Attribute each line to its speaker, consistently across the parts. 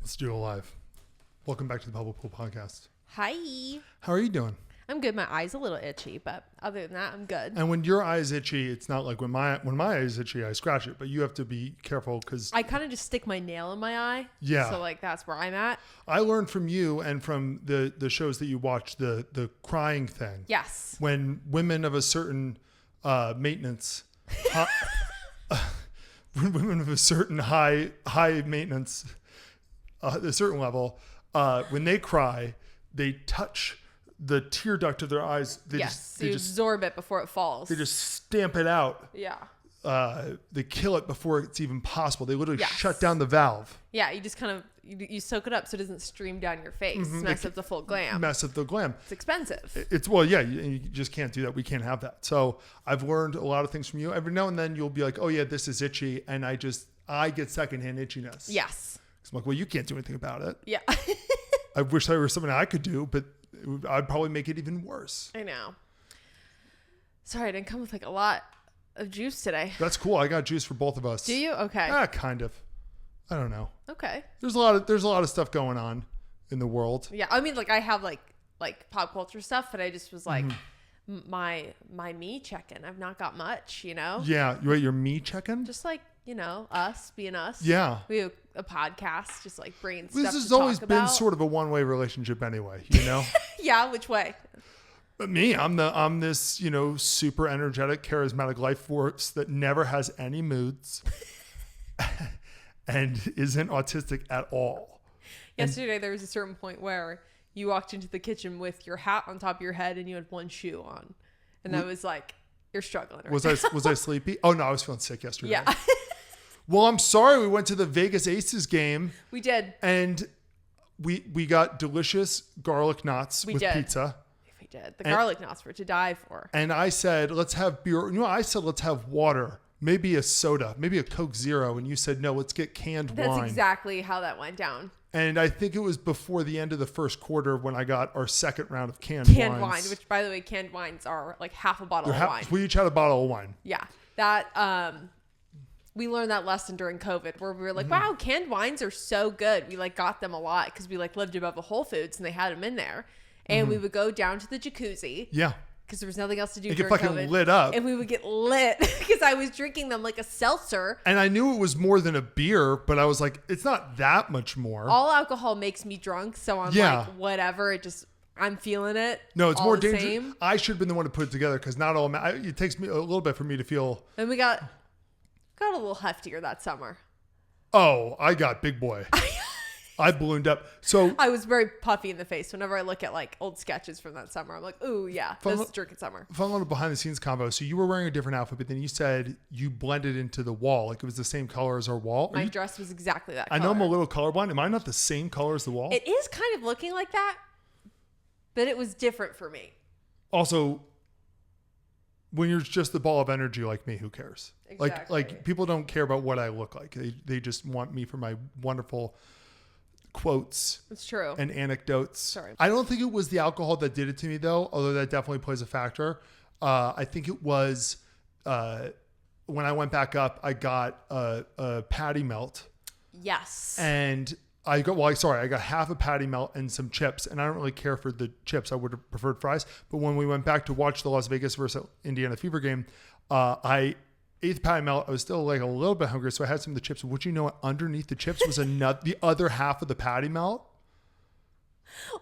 Speaker 1: Let's do it live. Welcome back to the Public Pool Podcast.
Speaker 2: Hi.
Speaker 1: How are you doing?
Speaker 2: I'm good. My eye's a little itchy, but other than that, I'm good.
Speaker 1: And when your eye's itchy, it's not like when my eye's itchy, I scratch it. But you have to be careful because
Speaker 2: I kind of just stick my nail in my eye.
Speaker 1: Yeah.
Speaker 2: So like that's where I'm at.
Speaker 1: I learned from you and from the shows that you watch the crying thing.
Speaker 2: Yes.
Speaker 1: When women of a certain maintenance, when women of a certain high maintenance, a certain level, when they cry, they touch the tear duct of their eyes. They
Speaker 2: you absorb it before it falls.
Speaker 1: They just stamp it out.
Speaker 2: Yeah.
Speaker 1: They kill it before it's even possible. They literally shut down the valve.
Speaker 2: Yeah, you just kind of you soak it up so it doesn't stream down your face.
Speaker 1: Mm-hmm.
Speaker 2: Mess up the full glam.
Speaker 1: Mess up the glam.
Speaker 2: It's expensive.
Speaker 1: You just can't do that. We can't have that. So I've learned a lot of things from you. Every now and then you'll be like, oh yeah, this is itchy. And I get secondhand itchiness.
Speaker 2: Yes.
Speaker 1: So I'm like, well, you can't do anything about it.
Speaker 2: Yeah.
Speaker 1: I wish there was something I could do, but I'd probably make it even worse.
Speaker 2: I know. Sorry, I didn't come with like a lot of juice today.
Speaker 1: That's cool. I got juice for both of us.
Speaker 2: Do you? Okay.
Speaker 1: Kind of. I don't know.
Speaker 2: Okay.
Speaker 1: There's a lot of stuff going on in the world.
Speaker 2: Yeah, I mean, like I have like pop culture stuff, but I just was like my me checking. I've not got much, you know.
Speaker 1: Yeah, you're me checking.
Speaker 2: Just like us being us.
Speaker 1: Yeah.
Speaker 2: We have a podcast, just like bringing stuff.
Speaker 1: This has
Speaker 2: to
Speaker 1: always
Speaker 2: talk
Speaker 1: been
Speaker 2: about.
Speaker 1: sort of a one-way relationship anyway, you know.
Speaker 2: Yeah, which way?
Speaker 1: But me, I'm this, super energetic, charismatic life force that never has any moods and isn't autistic at all.
Speaker 2: Yesterday, there was a certain point where you walked into the kitchen with your hat on top of your head and you had one shoe on. And I was like, you're struggling. Right
Speaker 1: Was I sleepy? Oh, no, I was feeling sick yesterday.
Speaker 2: Yeah.
Speaker 1: Well, I'm sorry. We went to the Vegas Aces game.
Speaker 2: We did.
Speaker 1: And we got delicious garlic knots with pizza.
Speaker 2: We did. The garlic knots were to die for.
Speaker 1: And I said, let's have beer. I said, let's have water. Maybe a soda. Maybe a Coke Zero. And you said, no, let's get canned wine.
Speaker 2: That's exactly how that went down.
Speaker 1: And I think it was before the end of the first quarter when I got our second round of canned
Speaker 2: wine, which, by the way, canned wines are like half a bottle of wine.
Speaker 1: We each had a bottle of wine.
Speaker 2: Yeah. That, we learned that lesson during COVID where we were like, wow, canned wines are so good. We like got them a lot because we like lived above a Whole Foods and they had them in there. And we would go down to the jacuzzi.
Speaker 1: Yeah.
Speaker 2: Because there was nothing else to do
Speaker 1: and
Speaker 2: during
Speaker 1: get fucking
Speaker 2: COVID.
Speaker 1: lit up.
Speaker 2: And we would get lit because I was drinking them like a seltzer.
Speaker 1: And I knew it was more than a beer, but I was like, it's not that much more.
Speaker 2: All alcohol makes me drunk. So I'm like, whatever. I'm feeling it.
Speaker 1: No, it's
Speaker 2: all
Speaker 1: more
Speaker 2: the
Speaker 1: dangerous.
Speaker 2: Same.
Speaker 1: I should have been the one to put it together because not all. It takes me a little bit for me to feel.
Speaker 2: And we got a little heftier that summer.
Speaker 1: Oh, I got big boy. I ballooned up. So
Speaker 2: I was very puffy in the face whenever I look at like old sketches from that summer. I'm like, ooh, yeah, this is drinking summer.
Speaker 1: Fun little behind the scenes combo. So you were wearing a different outfit, but then you said you blended into the wall. Like it was the same color as our wall.
Speaker 2: My dress was exactly that color.
Speaker 1: I know I'm a little colorblind. Am I not the same color as the wall?
Speaker 2: It is kind of looking like that, but it was different for me.
Speaker 1: Also, when you're just the ball of energy like me, who cares?
Speaker 2: Exactly.
Speaker 1: Like people don't care about what I look like. They just want me for my wonderful quotes.
Speaker 2: It's true.
Speaker 1: And anecdotes.
Speaker 2: Sorry.
Speaker 1: I don't think it was the alcohol that did it to me though, although that definitely plays a factor. I think it was when I went back up, I got a patty melt.
Speaker 2: Yes.
Speaker 1: And I got half a patty melt and some chips, and I don't really care for the chips. I would have preferred fries. But when we went back to watch the Las Vegas versus Indiana Fever game, I ate the patty melt. I was still like a little bit hungry, so I had some of the chips. Would you know, underneath the chips was the other half of the patty melt.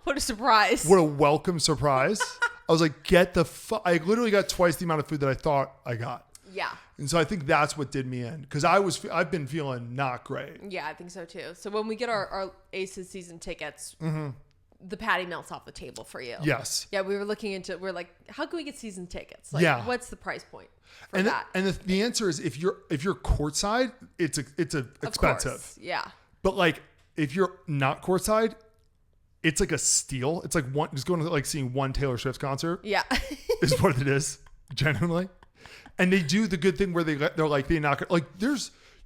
Speaker 2: What a surprise!
Speaker 1: What a welcome surprise! I was like, I literally got twice the amount of food that I thought I got.
Speaker 2: Yeah.
Speaker 1: And so I think that's what did me in because I've been feeling not great.
Speaker 2: Yeah, I think so too. So when we get our Aces season tickets, the patty melts off the table for you.
Speaker 1: Yes.
Speaker 2: Yeah, we're like, how can we get season tickets? Like, what's the price point for that?
Speaker 1: And the answer is if you're courtside, it's expensive.
Speaker 2: Course, yeah.
Speaker 1: But like if you're not courtside, it's like a steal. It's like just going to like seeing one Taylor Swift concert.
Speaker 2: Yeah.
Speaker 1: Is what it is, genuinely. And they do the good thing where they're like they knock it like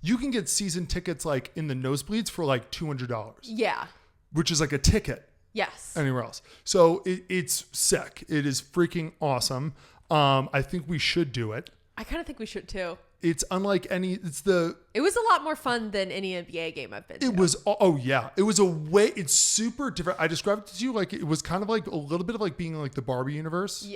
Speaker 1: you can get season tickets like in the nosebleeds for like $200.
Speaker 2: Yeah.
Speaker 1: Which is like a ticket.
Speaker 2: Yes.
Speaker 1: Anywhere else. So it's sick. It is freaking awesome. I think we should do it.
Speaker 2: I kind of think we should too.
Speaker 1: it's unlike any.
Speaker 2: It was a lot more fun than any NBA game I've been to.
Speaker 1: It was. Oh yeah, it was a way. It's super different. I described it to you like it was kind of like a little bit of like being like the Barbie universe,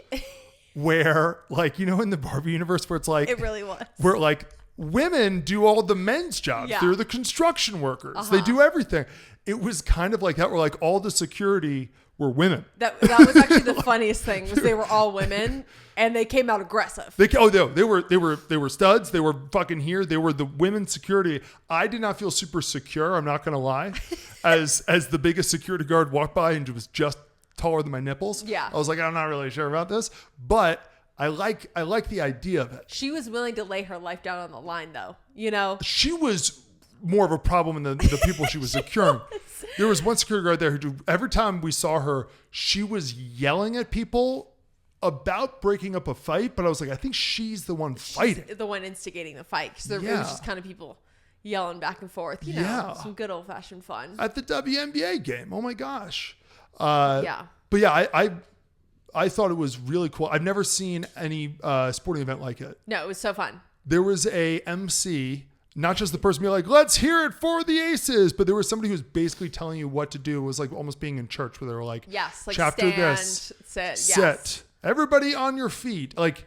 Speaker 1: where like in the Barbie universe where it's like
Speaker 2: it really was
Speaker 1: where like women do all the men's jobs.
Speaker 2: Yeah.
Speaker 1: They're the construction workers. They do everything. It was kind of like that. Where like all the security were women.
Speaker 2: That was actually the funniest thing was they were all women and they came out aggressive.
Speaker 1: They were studs. They were fucking here. They were the women's security. I did not feel super secure. I'm not gonna lie. As the biggest security guard walked by and was just taller than my nipples.
Speaker 2: Yeah.
Speaker 1: I was like, I'm not really sure about this, but I like the idea of it.
Speaker 2: She was willing to lay her life down on the line though.
Speaker 1: She was more of a problem than the people she was securing. There was one security guard there who, every time we saw her, she was yelling at people about breaking up a fight. But I was like, I think she's the one fighting.
Speaker 2: She's the one instigating the fight. Because it was just kind of people yelling back and forth. Some good old fashioned fun.
Speaker 1: At the WNBA game. Oh my gosh.
Speaker 2: Yeah.
Speaker 1: But yeah, I thought it was really cool. I've never seen any sporting event like it.
Speaker 2: No, it was so fun.
Speaker 1: There was a MC. Not just the person being like, let's hear it for the Aces, but there was somebody who was basically telling you what to do. It was like almost being in church where they were like,
Speaker 2: yes, like
Speaker 1: chapter
Speaker 2: stand,
Speaker 1: this,
Speaker 2: sit,
Speaker 1: sit, everybody on your feet. Like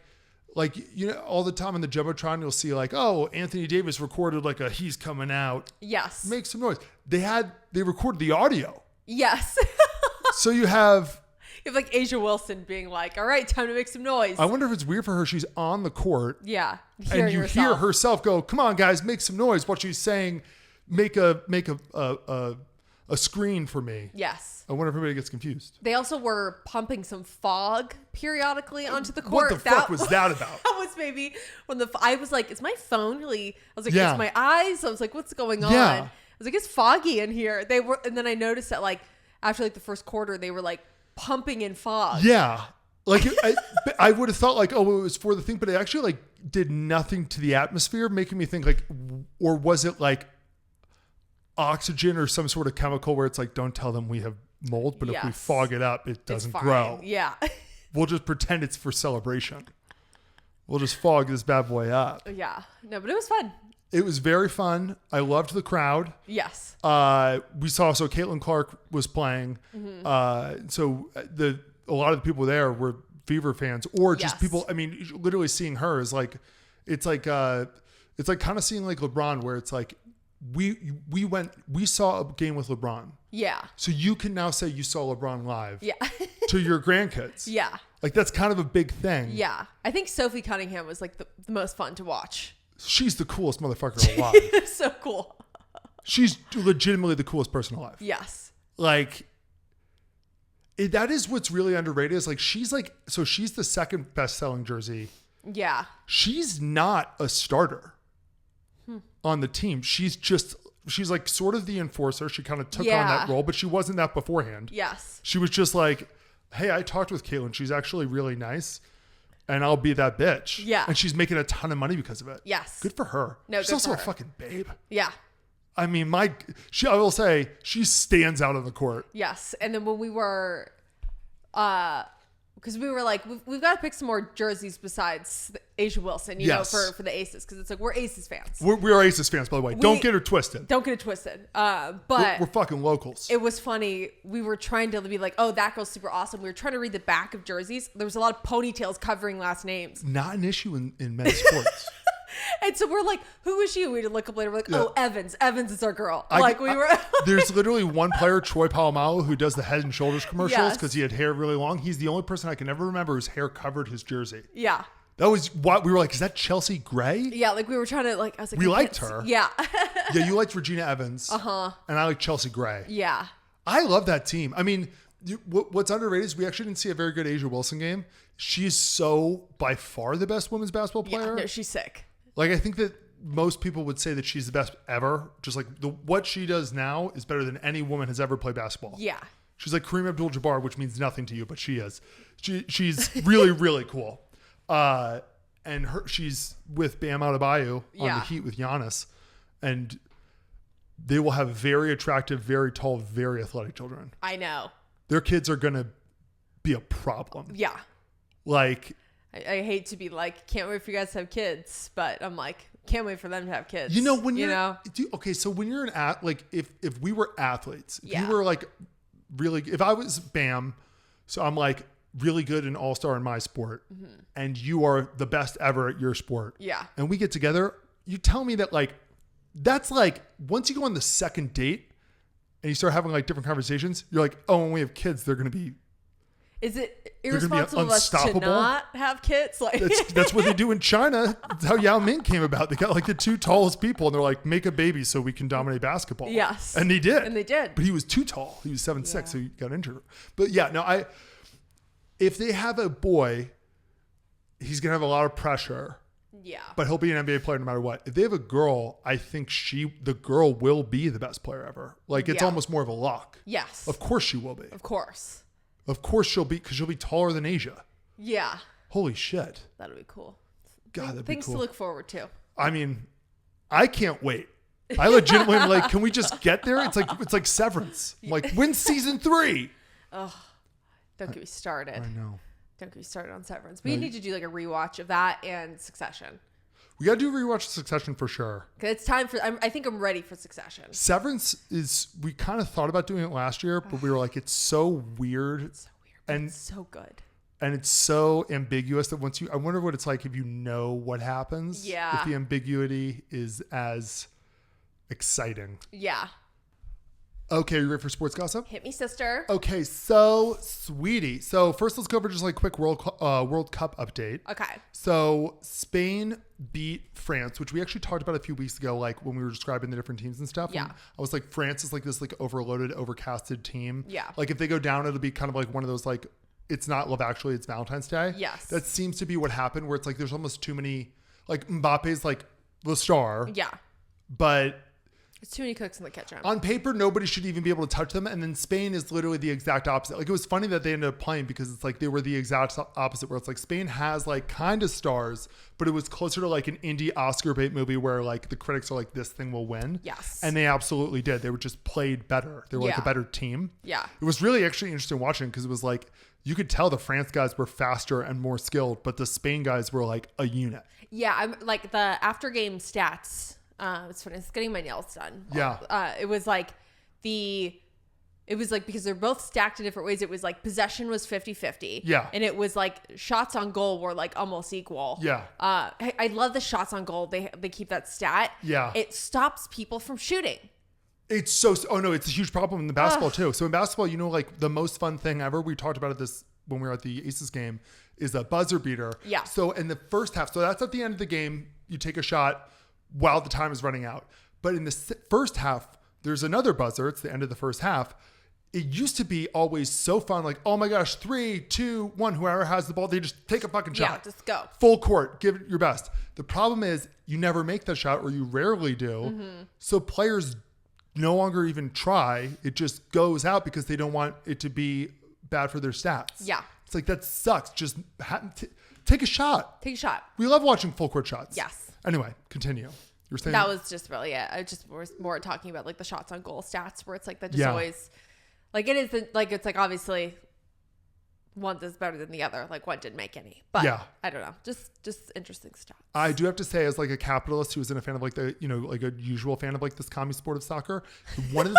Speaker 1: all the time in the Jumbotron, you'll see like, oh, Anthony Davis recorded like a he's coming out.
Speaker 2: Yes.
Speaker 1: Make some noise. They recorded the audio.
Speaker 2: Yes.
Speaker 1: So you have
Speaker 2: like Asia Wilson being like, all right, time to make some noise.
Speaker 1: I wonder if it's weird for her. She's on the court.
Speaker 2: Yeah.
Speaker 1: And you hear herself go, come on, guys, make some noise. What she's saying, make a screen for me.
Speaker 2: Yes.
Speaker 1: I wonder if everybody gets confused.
Speaker 2: They also were pumping some fog periodically onto the court.
Speaker 1: What the fuck was that about?
Speaker 2: That was maybe when I was like, is my phone really? I was like,
Speaker 1: Yeah.
Speaker 2: it's my eyes. I was like, what's going on?
Speaker 1: Yeah.
Speaker 2: I was like, it's foggy in here. They were, and then I noticed that like after like the first quarter, they were like pumping in fog.
Speaker 1: Yeah. Like I would have thought like, oh, it was for the thing, but it actually like did nothing to the atmosphere, making me think like, or was it like oxygen or some sort of chemical where it's like, don't tell them we have mold, but if we fog it up, it doesn't grow.
Speaker 2: Yeah.
Speaker 1: We'll just pretend it's for celebration. We'll just fog this bad boy up.
Speaker 2: Yeah. No, but it was fun.
Speaker 1: It was very fun. I loved the crowd.
Speaker 2: Yes.
Speaker 1: We saw, so Caitlin Clark was playing. So a lot of the people there were Fever fans or just people. I mean, literally seeing her is like, it's like kind of seeing like LeBron where it's like, we saw a game with LeBron.
Speaker 2: Yeah.
Speaker 1: So you can now say you saw LeBron live.
Speaker 2: Yeah.
Speaker 1: To your grandkids.
Speaker 2: Yeah.
Speaker 1: Like that's kind of a big thing.
Speaker 2: Yeah. I think Sophie Cunningham was like the most fun to watch.
Speaker 1: She's the coolest motherfucker alive.
Speaker 2: So cool.
Speaker 1: She's legitimately the coolest person alive.
Speaker 2: Yes.
Speaker 1: Like, that is what's really underrated is like, she's the second best selling jersey.
Speaker 2: Yeah.
Speaker 1: She's not a starter on the team. She's like sort of the enforcer. She kind of took on that role, but she wasn't that beforehand.
Speaker 2: Yes.
Speaker 1: She was just like, hey, I talked with Caitlin. She's actually really nice. And I'll be that bitch.
Speaker 2: Yeah.
Speaker 1: And she's making a ton of money because of it.
Speaker 2: Yes.
Speaker 1: Good for her.
Speaker 2: No,
Speaker 1: she's
Speaker 2: good
Speaker 1: also
Speaker 2: for her.
Speaker 1: a fucking babe.
Speaker 2: Yeah.
Speaker 1: I mean, I will say she stands out on the court.
Speaker 2: Yes. And then when we were, because we were like, we've got to pick some more jerseys besides Asia Wilson, you know, for the Aces. Because it's like, we're Aces fans.
Speaker 1: We are Aces fans, by the way. Don't get it twisted.
Speaker 2: Don't get it twisted. But
Speaker 1: we're fucking locals.
Speaker 2: It was funny. We were trying to be like, oh, that girl's super awesome. We were trying to read the back of jerseys. There was a lot of ponytails covering last names.
Speaker 1: Not an issue in men's sports.
Speaker 2: And so we're like, who is she? We had to look up later. We're like, oh, Evans. Evans is our girl.
Speaker 1: There's literally one player, Troy Polamalu, who does the Head and Shoulders commercials because he had hair really long. He's the only person I can ever remember whose hair covered his jersey.
Speaker 2: Yeah.
Speaker 1: That was what we were like, is that Chelsea Gray?
Speaker 2: Yeah, like we were trying to I was like,
Speaker 1: we liked her.
Speaker 2: Yeah.
Speaker 1: Yeah, you liked Regina Evans.
Speaker 2: Uh-huh.
Speaker 1: And I like Chelsea Gray.
Speaker 2: Yeah.
Speaker 1: I love that team. I mean, what's underrated is we actually didn't see a very good Asia Wilson game. She's so by far the best women's basketball player.
Speaker 2: Yeah, no, she's sick.
Speaker 1: Like, I think that most people would say that she's the best ever. Just like what she does now is better than any woman has ever played basketball.
Speaker 2: Yeah.
Speaker 1: She's like Kareem Abdul-Jabbar, which means nothing to you, but she is. She's really, really cool. And she's with Bam Adebayo on the Heat with Giannis. And they will have very attractive, very tall, very athletic children.
Speaker 2: I know.
Speaker 1: Their kids are going to be a problem.
Speaker 2: Yeah.
Speaker 1: Like...
Speaker 2: I hate to be like, can't wait for you guys to have kids, but I'm like, Can't wait for them to have kids.
Speaker 1: You know, when you're,
Speaker 2: know?
Speaker 1: okay, so when you're like, if we were athletes, if
Speaker 2: Yeah.
Speaker 1: you were like really, if I was Bam, so I'm like really good and all-star in my sport, and you are the best ever at your sport.
Speaker 2: Yeah.
Speaker 1: And we get together, you tell me that like, that's like, once you go on the second date and you start having like different conversations, you're like, oh, when we have kids, they're going to be,
Speaker 2: Is it
Speaker 1: gonna be
Speaker 2: irresponsible of us to
Speaker 1: unstoppable.
Speaker 2: not have kids? Like
Speaker 1: that's what they do in China. That's how Yao Ming came about. They got like the 2 tallest people and they're like, make a baby so we can dominate basketball.
Speaker 2: Yes.
Speaker 1: And they did.
Speaker 2: And they did.
Speaker 1: But he was too tall. He was 7'6", so he got injured. But yeah, no, if they have a boy, he's going to have a lot of pressure,
Speaker 2: yeah.
Speaker 1: but he'll be an NBA player no matter what. If they have a girl, I think the girl will be the best player ever. Like it's
Speaker 2: Yeah.
Speaker 1: almost more of a lock.
Speaker 2: Yes.
Speaker 1: Of course she will be.
Speaker 2: Of course.
Speaker 1: Of course she'll be, because she'll be taller than Asia.
Speaker 2: Yeah.
Speaker 1: Holy shit.
Speaker 2: That'll be cool.
Speaker 1: God, that'd be
Speaker 2: Things
Speaker 1: cool.
Speaker 2: to look forward to.
Speaker 1: I mean, I can't wait. I legitimately am like, can we just get there? It's like Severance. I'm like, when's season 3?
Speaker 2: Don't get me started.
Speaker 1: I know.
Speaker 2: Don't get me started on Severance. We need to do like a rewatch of that and Succession.
Speaker 1: We got to do rewatch Succession for sure.
Speaker 2: 'Cause it's time for. I think I'm ready for Succession.
Speaker 1: Severance is, we kind of thought about doing it last year, but we were like, it's so weird.
Speaker 2: It's so weird, but
Speaker 1: And-
Speaker 2: it's so good.
Speaker 1: And it's so ambiguous that I wonder what it's like if you know what happens.
Speaker 2: Yeah.
Speaker 1: If the ambiguity is as exciting.
Speaker 2: Yeah.
Speaker 1: Okay, you ready for sports gossip?
Speaker 2: Hit me, sister.
Speaker 1: Okay, so sweetie. So first, let's go over just like quick World Cup update.
Speaker 2: Okay.
Speaker 1: So Spain beat France, which we actually talked about a few weeks ago, like when we were describing the different teams and stuff.
Speaker 2: Yeah.
Speaker 1: And I was like, France is like this like overloaded, overcasted team.
Speaker 2: Yeah.
Speaker 1: Like if they go down, it'll be kind of like one of those like, it's not Love Actually, it's Valentine's Day.
Speaker 2: Yes.
Speaker 1: That seems to be what happened, where it's like there's almost too many, like Mbappe's like the star,
Speaker 2: Yeah.
Speaker 1: but
Speaker 2: It's too many cooks in the kitchen.
Speaker 1: on paper, nobody should even be able to touch them. And then Spain is literally the exact opposite. Like it was funny that they ended up playing because it's like they were the exact opposite, where it's like Spain has like kind of stars, but it was closer to like an indie Oscar bait movie where like the critics are like, this thing will win.
Speaker 2: Yes.
Speaker 1: And they absolutely did. They were just played better. They were like a
Speaker 2: Yeah.
Speaker 1: better team.
Speaker 2: Yeah.
Speaker 1: It was really actually interesting watching because it was like, you could tell the France guys were faster and more skilled, but the Spain guys were like a unit.
Speaker 2: Yeah. I'm like the after game stats. It's funny. It's getting my nails done.
Speaker 1: Yeah.
Speaker 2: It was like because they're both stacked in different ways. It was like possession was 50-50.
Speaker 1: Yeah.
Speaker 2: And it was like shots on goal were like almost equal.
Speaker 1: Yeah.
Speaker 2: I love the shots on goal. They keep that stat.
Speaker 1: Yeah.
Speaker 2: It stops people from shooting.
Speaker 1: It's so, oh no, it's a huge problem in the basketball too. So in basketball, you know, like the most fun thing ever, we talked about it this when we were at the Aces game, is a buzzer beater.
Speaker 2: Yeah.
Speaker 1: So in the first half, so that's at the end of the game, you take a shot while the time is running out. But in the first half, there's another buzzer. It's the end of the first half. It used to be always so fun, like, oh my gosh, 3, 2, 1, whoever has the ball, they just take a fucking shot.
Speaker 2: Yeah, just go.
Speaker 1: Full court, give it your best. The problem is you never make that shot, or you rarely do.
Speaker 2: Mm-hmm.
Speaker 1: So players no longer even try. It just goes out because they don't want it to be bad for their stats.
Speaker 2: Yeah.
Speaker 1: It's like, that sucks. Just take a shot.
Speaker 2: Take a shot.
Speaker 1: We love watching full court shots.
Speaker 2: Yes.
Speaker 1: Anyway, continue. You were saying
Speaker 2: That was just really it. I just was more talking about like the shots on goal stats, where it's like that just
Speaker 1: Yeah.
Speaker 2: always like it is like it's like obviously one is better than the other. Like one didn't make any, but
Speaker 1: Yeah.
Speaker 2: I don't know. Just interesting stuff.
Speaker 1: I do have to say, as like a capitalist who isn't a fan of like the, you know, like a usual fan of like this commie sport of soccer, one of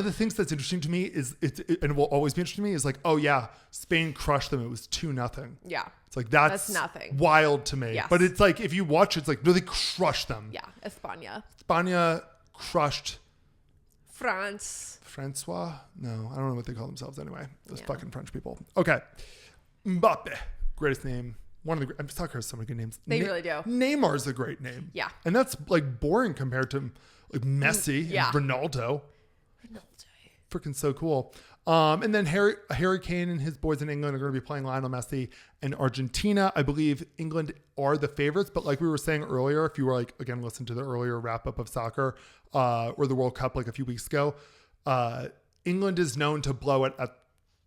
Speaker 1: the things that's interesting to me is and will always be interesting to me is like, oh yeah, Spain crushed them. It was 2-0.
Speaker 2: Yeah.
Speaker 1: It's like, that's
Speaker 2: nothing.
Speaker 1: wild to me.
Speaker 2: Yes.
Speaker 1: But it's like, if you watch, it's like, no, they crushed them.
Speaker 2: Yeah. España.
Speaker 1: España crushed
Speaker 2: France.
Speaker 1: Francois? No, I don't know what they call themselves anyway. Those
Speaker 2: Yeah.
Speaker 1: fucking French people. Okay. Mbappe. Greatest name. One of the great. Soccer has so many good names.
Speaker 2: They really do.
Speaker 1: Neymar's a great name.
Speaker 2: Yeah.
Speaker 1: And that's like boring compared to like Messi
Speaker 2: Yeah.
Speaker 1: and Ronaldo.
Speaker 2: Ronaldo.
Speaker 1: Freaking so cool. And then Harry Kane and his boys in England are going to be playing Lionel Messi and Argentina. I believe England are the favorites, but like we were saying earlier, if you were like, again, listen to the earlier wrap up of soccer or the World Cup like a few weeks ago, England is known to blow it at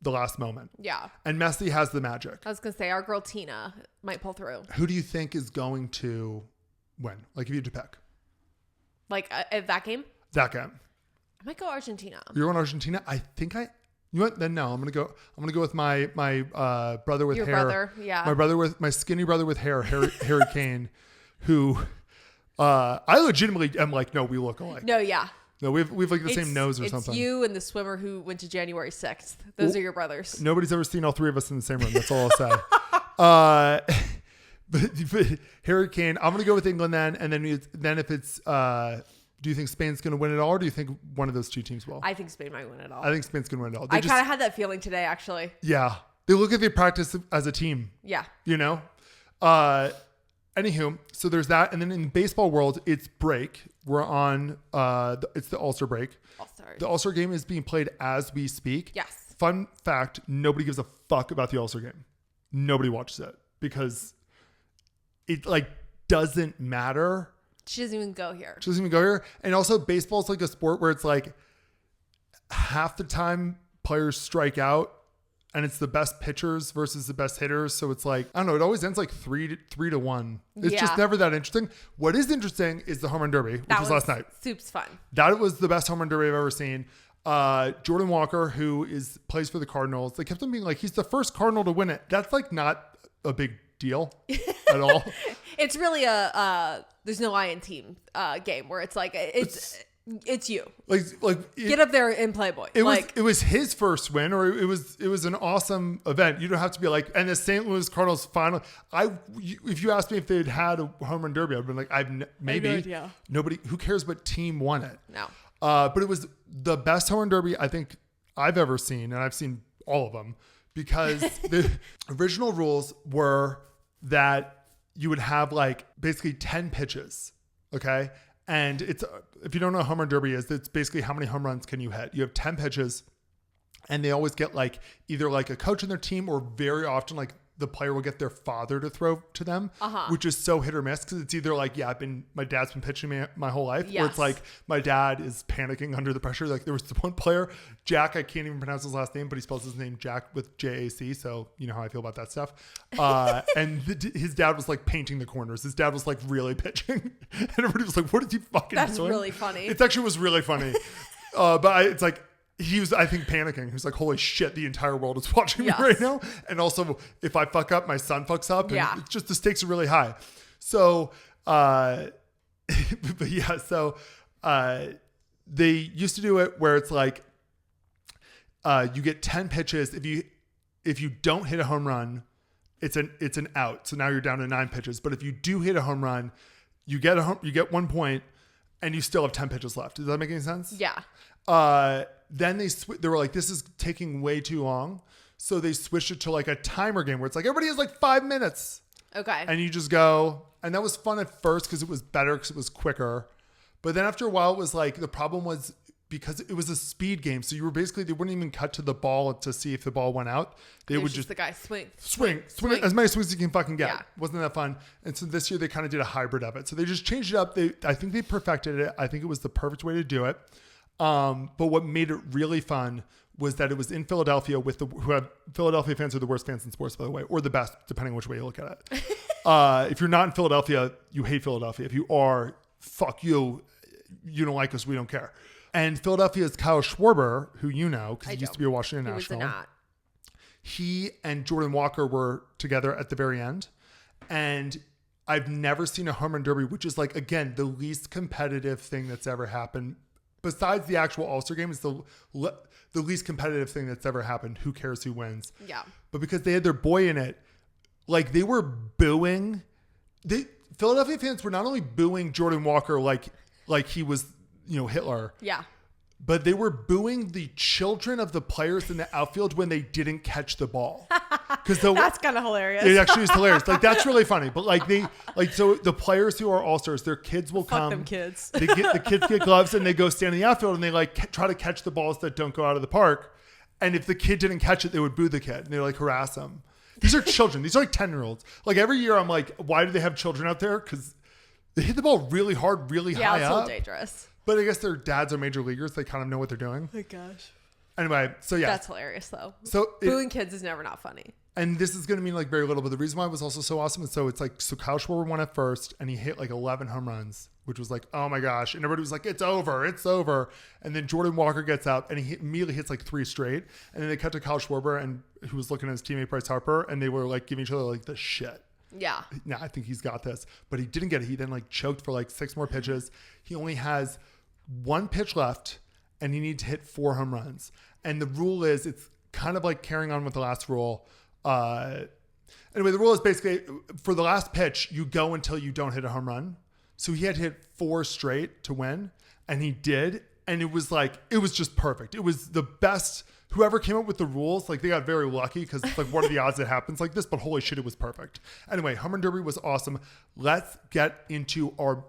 Speaker 1: the last moment.
Speaker 2: Yeah.
Speaker 1: And Messi has the magic.
Speaker 2: I was gonna say our girl Tina might pull through.
Speaker 1: Who do you think is going to win? Like if you had to pick
Speaker 2: Like at that game,
Speaker 1: that game.
Speaker 2: I might go Argentina.
Speaker 1: You're on Argentina. I think you know what? Then no, I'm gonna go with my brother with
Speaker 2: Your
Speaker 1: hair.
Speaker 2: brother, yeah.
Speaker 1: My skinny brother with hair, Harry Kane, who I legitimately am like, no, we look alike.
Speaker 2: No, yeah.
Speaker 1: No, we've like the same nose or something.
Speaker 2: It's you and the swimmer who went to January 6th. Those are your brothers.
Speaker 1: Nobody's ever seen all three of us in the same room. That's all I'll say. But Harry Kane, I'm going to go with England then. And then if it's, do you think Spain's going to win it all, or do you think one of those two teams will?
Speaker 2: I think Spain might win it all.
Speaker 1: I think Spain's going to win it all.
Speaker 2: I kind of had that feeling today, actually.
Speaker 1: Yeah. They look at their practice as a team.
Speaker 2: Yeah.
Speaker 1: You know? Anywho, so there's that. And then in the baseball world, it's break. We're on, it's the All-Star break.
Speaker 2: All-Stars.
Speaker 1: The All-Star game is being played as we speak.
Speaker 2: Yes.
Speaker 1: Fun fact, nobody gives a fuck about the All-Star game. Nobody watches it because it like doesn't matter.
Speaker 2: She doesn't even go here.
Speaker 1: She doesn't even go here. And also baseball is like a sport where it's like half the time players strike out and it's the best pitchers versus the best hitters. So it's like, I don't know, it always ends like 3-1. It's just never that interesting. What is interesting is the home run derby, which was last night.
Speaker 2: Soup's fun.
Speaker 1: That was the best home run derby I've ever seen. Jordan Walker, who plays for the Cardinals, they kept on being like, he's the first Cardinal to win it. That's like not a big deal at all.
Speaker 2: It's really there's no I in team game where it's like it's you. Get up there in Playboy.
Speaker 1: It was his first win, or it was an awesome event. You don't have to be like, and the St. Louis Cardinals final. If you asked me if they'd had a home run derby, I'd been like, maybe.
Speaker 2: I have no idea.
Speaker 1: Nobody. Who cares what team won it?
Speaker 2: No.
Speaker 1: But it was the best home run derby I think I've ever seen, and I've seen all of them because the original rules were that you would have like basically 10 pitches, okay? And it's, if you don't know what home run derby is, it's basically how many home runs can you hit. You have 10 pitches, and they always get like either like a coach in their team, or very often like the player will get their father to throw to them, which is so hit or miss because it's either like, my dad's been pitching me my whole life, or it's like my dad is panicking under the pressure. Like there was one player, Jack, I can't even pronounce his last name, but he spells his name Jack with J-A-C. So you know how I feel about that stuff. And his dad was like painting the corners. His dad was like really pitching, and everybody was like, "What is he fucking doing?"
Speaker 2: That's really funny.
Speaker 1: It actually was really funny. It's like, he was, I think, panicking. He was like, holy shit, the entire world is watching me right now. And also, if I fuck up, my son fucks up. And it's just, the stakes are really high. So, they used to do it where it's like, you get 10 pitches. If you don't hit a home run, it's an out. So now you're down to 9 pitches. But if you do hit a home run, you get 1 point and you still have 10 pitches left. Does that make any sense?
Speaker 2: Yeah.
Speaker 1: Then they were like, this is taking way too long. So they switched it to like a timer game where it's like, everybody has like 5 minutes.
Speaker 2: Okay.
Speaker 1: And you just go. And that was fun at first because it was better because it was quicker. But then after a while, it was like, the problem was because it was a speed game. So you were basically, they wouldn't even cut to the ball to see if the ball went out. They would just
Speaker 2: the guy swing
Speaker 1: as many swings as you can fucking get.
Speaker 2: Yeah.
Speaker 1: Wasn't that fun? And so this year they kind of did a hybrid of it. So they just changed it up. I think they perfected it. I think it was the perfect way to do it. But what made it really fun was that it was in Philadelphia Philadelphia fans are the worst fans in sports, by the way, or the best, depending on which way you look at it. If you're not in Philadelphia, you hate Philadelphia. If you are, fuck you. You don't like us. We don't care. And Philadelphia's Kyle Schwarber, who you know, because he used to be a Washington National.
Speaker 2: He was not.
Speaker 1: He and Jordan Walker were together at the very end. And I've never seen a home run derby, which is like, again, the least competitive thing that's ever happened. Besides the actual All-Star game, is the least competitive thing that's ever happened. Who cares who wins? Yeah. But because they had their boy in it, like they were booing. Philadelphia fans were not only booing Jordan Walker like he was, Hitler. Yeah. But they were booing the children of the players in the outfield when they didn't catch the ball.
Speaker 2: That's kind of hilarious.
Speaker 1: It actually is hilarious. Like, that's really funny. But so the players who are all-stars, their kids will come.
Speaker 2: Fuck them kids.
Speaker 1: The kids get gloves and they go stand in the outfield and they try to catch the balls that don't go out of the park. And if the kid didn't catch it, they would boo the kid and they harass him. These are children. These are like 10-year-olds. Like every year I'm like, why do they have children out there? Because they hit the ball really hard, really high up. Yeah, it's so
Speaker 2: dangerous.
Speaker 1: But I guess their dads are major leaguers. They kind of know what they're doing.
Speaker 2: Oh my gosh.
Speaker 1: Anyway, so yeah.
Speaker 2: That's hilarious though.
Speaker 1: So
Speaker 2: booing kids is never not funny.
Speaker 1: And this is going to mean like very little, but the reason why it was also so awesome is so Kyle Schwarber won at first and he hit like 11 home runs, which was like, oh my gosh. And everybody was like, it's over. And then Jordan Walker gets up and he immediately hits like 3 straight. And then they cut to Kyle Schwarber and who was looking at his teammate Bryce Harper and they were like giving each other like the shit.
Speaker 2: Yeah.
Speaker 1: Nah, I think he's got this. But he didn't get it. He then like choked for like 6 more pitches. He only has 1 pitch left and he needs to hit 4 home runs. And the rule is, it's kind of like carrying on with the last rule. Anyway, the rule is basically for the last pitch, you go until you don't hit a home run. So he had to hit 4 straight to win, and he did. And it was just perfect. It was the best. Whoever came up with the rules, like they got very lucky because like what are the odds it happens like this? But holy shit, it was perfect. Anyway, home run derby was awesome. Let's get into our,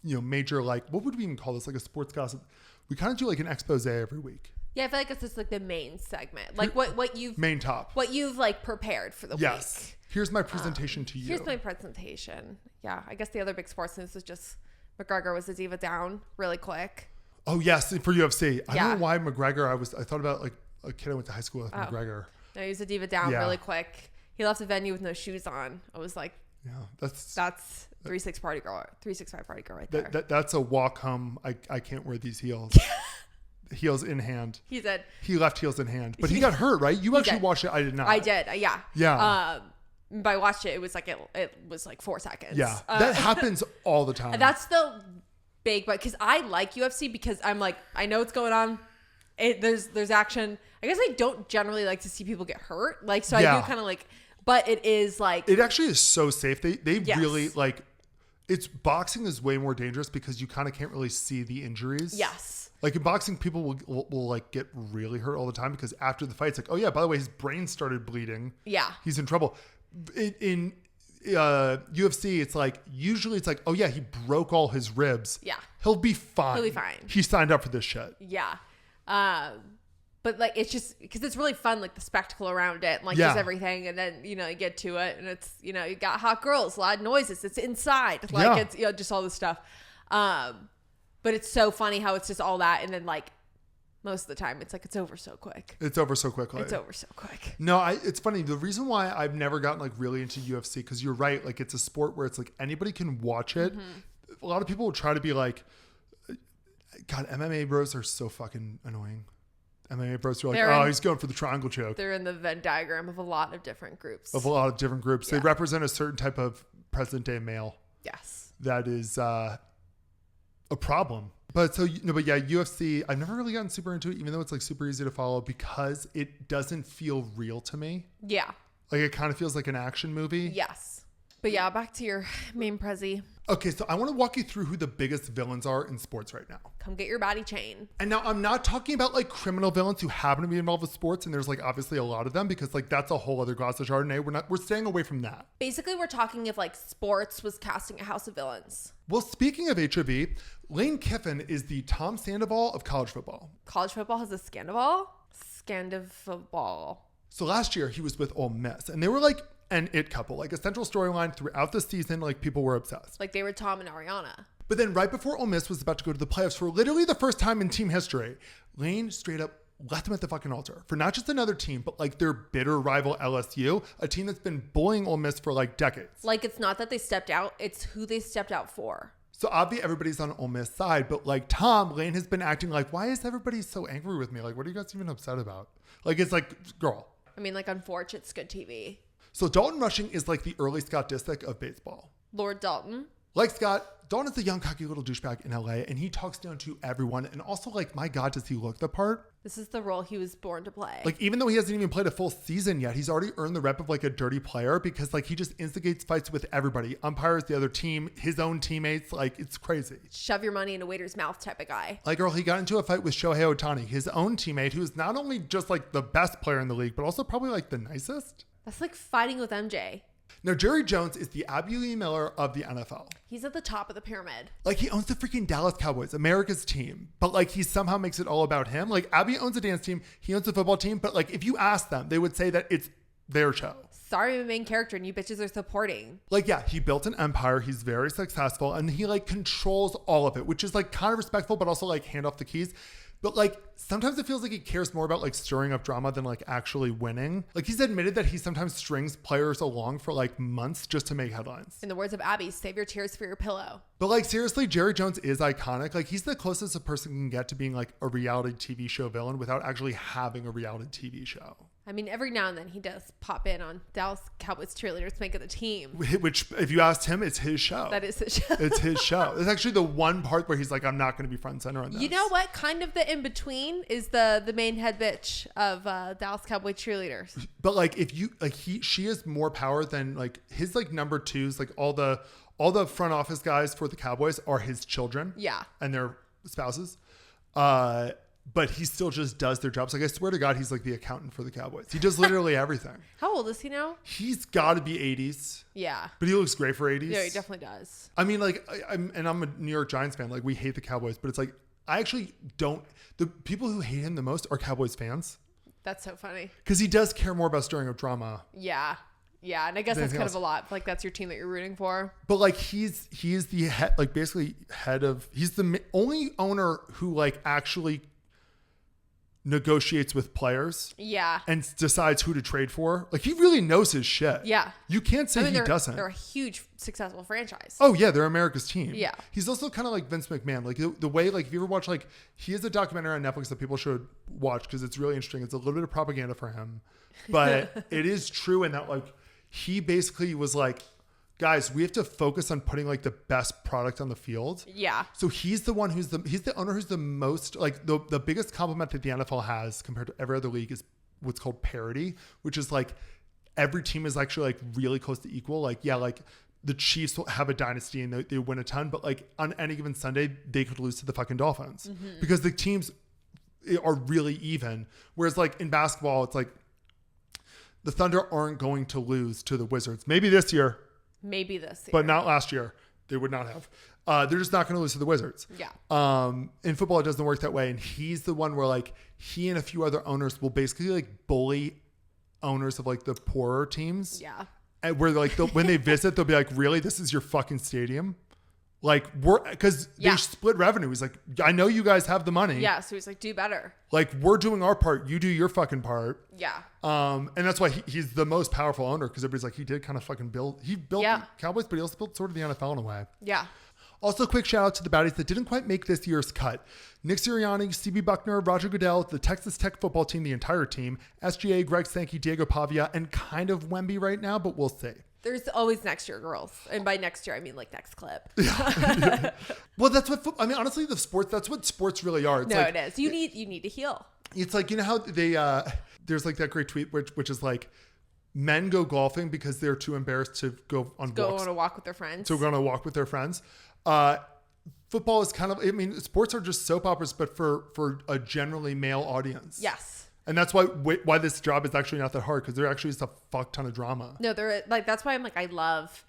Speaker 1: major, like, what would we even call this? Like a sports gossip. We kind of do like an expose every week.
Speaker 2: Yeah, I feel like it's just like the main segment, like what you've
Speaker 1: main top,
Speaker 2: what you've like prepared for the week.
Speaker 1: Here's my presentation to you.
Speaker 2: Here's my presentation. Yeah, I guess the other big sports news was just Mcgregor was a diva down really quick.
Speaker 1: Oh yes, for UFC. I don't know why Mcgregor. I thought about like a kid I went to high school with, McGregor.
Speaker 2: No, he was a diva down really quick. He left the venue with no shoes on. I was like,
Speaker 1: yeah, that's
Speaker 2: 3-6 party girl, 365 party girl right there.
Speaker 1: That's a walk home. I can't wear these heels. Heels in hand.
Speaker 2: He said
Speaker 1: he left heels in hand, but he got hurt, right? You actually watched it. I did not.
Speaker 2: I did. Yeah.
Speaker 1: Yeah.
Speaker 2: But I watched it. It was like it was like 4 seconds.
Speaker 1: Yeah. That happens all the time.
Speaker 2: That's the big, but because I like UFC because I'm like, I know what's going on. There's action. I guess I don't generally like to see people get hurt. Like, so I do kind of like, but it is like,
Speaker 1: it actually is so safe. They really like, it's boxing is way more dangerous because you kind of can't really see the injuries.
Speaker 2: Yes.
Speaker 1: Like in boxing, people will like get really hurt all the time because after the fight, it's like, oh yeah, by the way, his brain started bleeding. Yeah. He's in trouble. In UFC, it's like, usually it's like, oh yeah, he broke all his ribs. Yeah. He'll be fine. He signed up for this shit.
Speaker 2: Yeah. But like, it's just because it's really fun, like the spectacle around it, and like just everything. And then, you get to it and it's, you got hot girls, loud noises. It's inside. Like it's, just all this stuff. But it's so funny how it's just all that. And then like most of the time it's like, it's over so quick.
Speaker 1: It's over so quickly. No, it's funny. The reason why I've never gotten like really into UFC, because you're right. Like it's a sport where it's like anybody can watch it. Mm-hmm. A lot of people will try to be like, God, MMA bros are so fucking annoying. MMA bros are like, he's going for the triangle choke.
Speaker 2: They're in the Venn diagram of a lot of different groups.
Speaker 1: Yeah. They represent a certain type of present day male.
Speaker 2: Yes.
Speaker 1: That is a problem. But UFC, I've never really gotten super into it, even though it's like super easy to follow because it doesn't feel real to me. Yeah. Like it kind of feels like an action movie.
Speaker 2: Yes. But yeah, back to your main prezi.
Speaker 1: Okay, so I want to walk you through who the biggest villains are in sports right now.
Speaker 2: Come get your body chain.
Speaker 1: And now I'm not talking about like criminal villains who happen to be involved with sports, and there's like obviously a lot of them because like that's a whole other glass of Chardonnay. We're staying away from that.
Speaker 2: Basically, we're talking if like sports was casting a house of villains.
Speaker 1: Well, speaking of HOV, Lane Kiffin is the Tom Sandoval of college football.
Speaker 2: College football has a Scandival? Scandival.
Speaker 1: So last year he was with Ole Miss, and they were like an it couple, like a central storyline throughout the season. Like people were obsessed.
Speaker 2: Like they were Tom and Ariana.
Speaker 1: But then right before Ole Miss was about to go to the playoffs for literally the first time in team history, Lane straight up left them at the fucking altar for not just another team, but like their bitter rival LSU, a team that's been bullying Ole Miss for like decades.
Speaker 2: Like it's not that they stepped out, it's who they stepped out for.
Speaker 1: So obviously everybody's on Ole Miss side, but like Lane has been acting like, why is everybody so angry with me? Like, what are you guys even upset about? Like, it's like, girl.
Speaker 2: I mean, like, unfortunately, it's good TV.
Speaker 1: So Dalton Rushing is like the early Scott Disick of baseball.
Speaker 2: Lord Dalton.
Speaker 1: Like Scott, Dalton is a young, cocky little douchebag in LA, and he talks down to everyone. And also, like, my God, does he look the part?
Speaker 2: This is the role he was born to play.
Speaker 1: Like, even though he hasn't even played a full season yet, he's already earned the rep of like a dirty player because like he just instigates fights with everybody. Umpires, the other team, his own teammates. Like, it's crazy.
Speaker 2: Shove your money in a waiter's mouth type of guy.
Speaker 1: Like, girl, he got into a fight with Shohei Ohtani, his own teammate, who's not only just like the best player in the league, but also probably like the nicest.
Speaker 2: That's like fighting with MJ.
Speaker 1: Now, Jerry Jones is the Abby Lee Miller of the NFL.
Speaker 2: He's at the top of the pyramid.
Speaker 1: Like, he owns the freaking Dallas Cowboys, America's team. But, like, he somehow makes it all about him. Like, Abby owns a dance team. He owns a football team. But, like, if you ask them, they would say that it's their show.
Speaker 2: Sorry, I'm a main character and you bitches are supporting.
Speaker 1: Like, yeah, he built an empire. He's very successful. And he, like, controls all of it, which is, like, kind of respectful, but also, like, hand off the keys. But like sometimes it feels like he cares more about like stirring up drama than like actually winning. Like he's admitted that he sometimes strings players along for like months just to make headlines.
Speaker 2: In the words of Abby, save your tears for your pillow.
Speaker 1: But like seriously, Jerry Jones is iconic. Like he's the closest a person can get to being like a reality TV show villain without actually having a reality TV show.
Speaker 2: I mean, every now and then he does pop in on Dallas Cowboys cheerleaders making the team.
Speaker 1: Which, if you asked him, it's his show.
Speaker 2: That is his show.
Speaker 1: It's his show. It's actually the one part where he's like, I'm not going to be front and center on this.
Speaker 2: You know what? Kind of the in-between is the main head bitch of Dallas Cowboy cheerleaders.
Speaker 1: But like, if you like, she has more power than like his like number twos. Like all the front office guys for the Cowboys are his children.
Speaker 2: Yeah.
Speaker 1: And their spouses. But he still just does their jobs. Like, I swear to God, he's like the accountant for the Cowboys. He does literally everything.
Speaker 2: How old is he now?
Speaker 1: He's got to be 80s.
Speaker 2: Yeah.
Speaker 1: But he looks great for 80s.
Speaker 2: Yeah, he definitely does.
Speaker 1: I mean, like, I'm a New York Giants fan. Like, we hate the Cowboys. But it's like, I actually don't. The people who hate him the most are Cowboys fans.
Speaker 2: That's so funny.
Speaker 1: Because he does care more about stirring up drama.
Speaker 2: Yeah. Yeah. And I guess that's kind of a lot. Like, that's your team that you're rooting for.
Speaker 1: But like, he's the head, like, basically head of. He's the only owner who, like, actually negotiates with players.
Speaker 2: Yeah.
Speaker 1: And decides who to trade for. Like, he really knows his shit.
Speaker 2: Yeah.
Speaker 1: You can't say he doesn't.
Speaker 2: They're a huge successful franchise.
Speaker 1: Oh yeah, they're America's team.
Speaker 2: Yeah.
Speaker 1: He's also kind of like Vince McMahon. Like the way, like, if you ever watch, like, he has a documentary on Netflix that people should watch because it's really interesting. It's a little bit of propaganda for him, but it is true in that, like, he basically was like, guys, we have to focus on putting like the best product on the field.
Speaker 2: Yeah.
Speaker 1: So he's the one he's the owner who's the most, like, the biggest compliment that the NFL has compared to every other league is what's called parity, which is like every team is actually like really close to equal. Like, yeah, like the Chiefs will have a dynasty and they win a ton, but like on any given Sunday, they could lose to the fucking Dolphins because the teams are really even. Whereas like in basketball, it's like the Thunder aren't going to lose to the Wizards. Maybe this year.
Speaker 2: Maybe this year.
Speaker 1: But not last year. They would not have. They're just not going to lose to the Wizards.
Speaker 2: Yeah.
Speaker 1: In football, it doesn't work that way. And he's the one where like he and a few other owners will basically like bully owners of like the poorer teams.
Speaker 2: Yeah.
Speaker 1: And where like when they visit, they'll be like, really? This is your fucking stadium? Like, because they split revenue. He's like, I know you guys have the money.
Speaker 2: Yeah. So he's like, do better.
Speaker 1: Like, we're doing our part. You do your fucking part.
Speaker 2: Yeah.
Speaker 1: And that's why he's the most powerful owner, because everybody's like, he did kind of fucking build. He built the Cowboys, but he also built sort of the NFL in a way.
Speaker 2: Yeah.
Speaker 1: Also, quick shout out to the baddies that didn't quite make this year's cut. Nick Sirianni, CB Buckner, Roger Goodell, the Texas Tech football team, the entire team, SGA, Greg Sankey, Diego Pavia, and kind of Wemby right now, but we'll see.
Speaker 2: There's always next year, girls. And by next year, I mean like next clip.
Speaker 1: Yeah. Well, that's what, I mean, honestly, that's what sports really are. It's
Speaker 2: it is. You need to heal.
Speaker 1: It's like, you know how they, there's like that great tweet, which is like, men go golfing because they're too embarrassed to go on
Speaker 2: a walk with their friends.
Speaker 1: So go on a walk with their friends. Football is kind of, I mean, sports are just soap operas, but for a generally male audience.
Speaker 2: Yes.
Speaker 1: And that's why this job is actually not that hard, because there actually is a fuck ton of drama.
Speaker 2: No, they're like, that's why I'm like, I love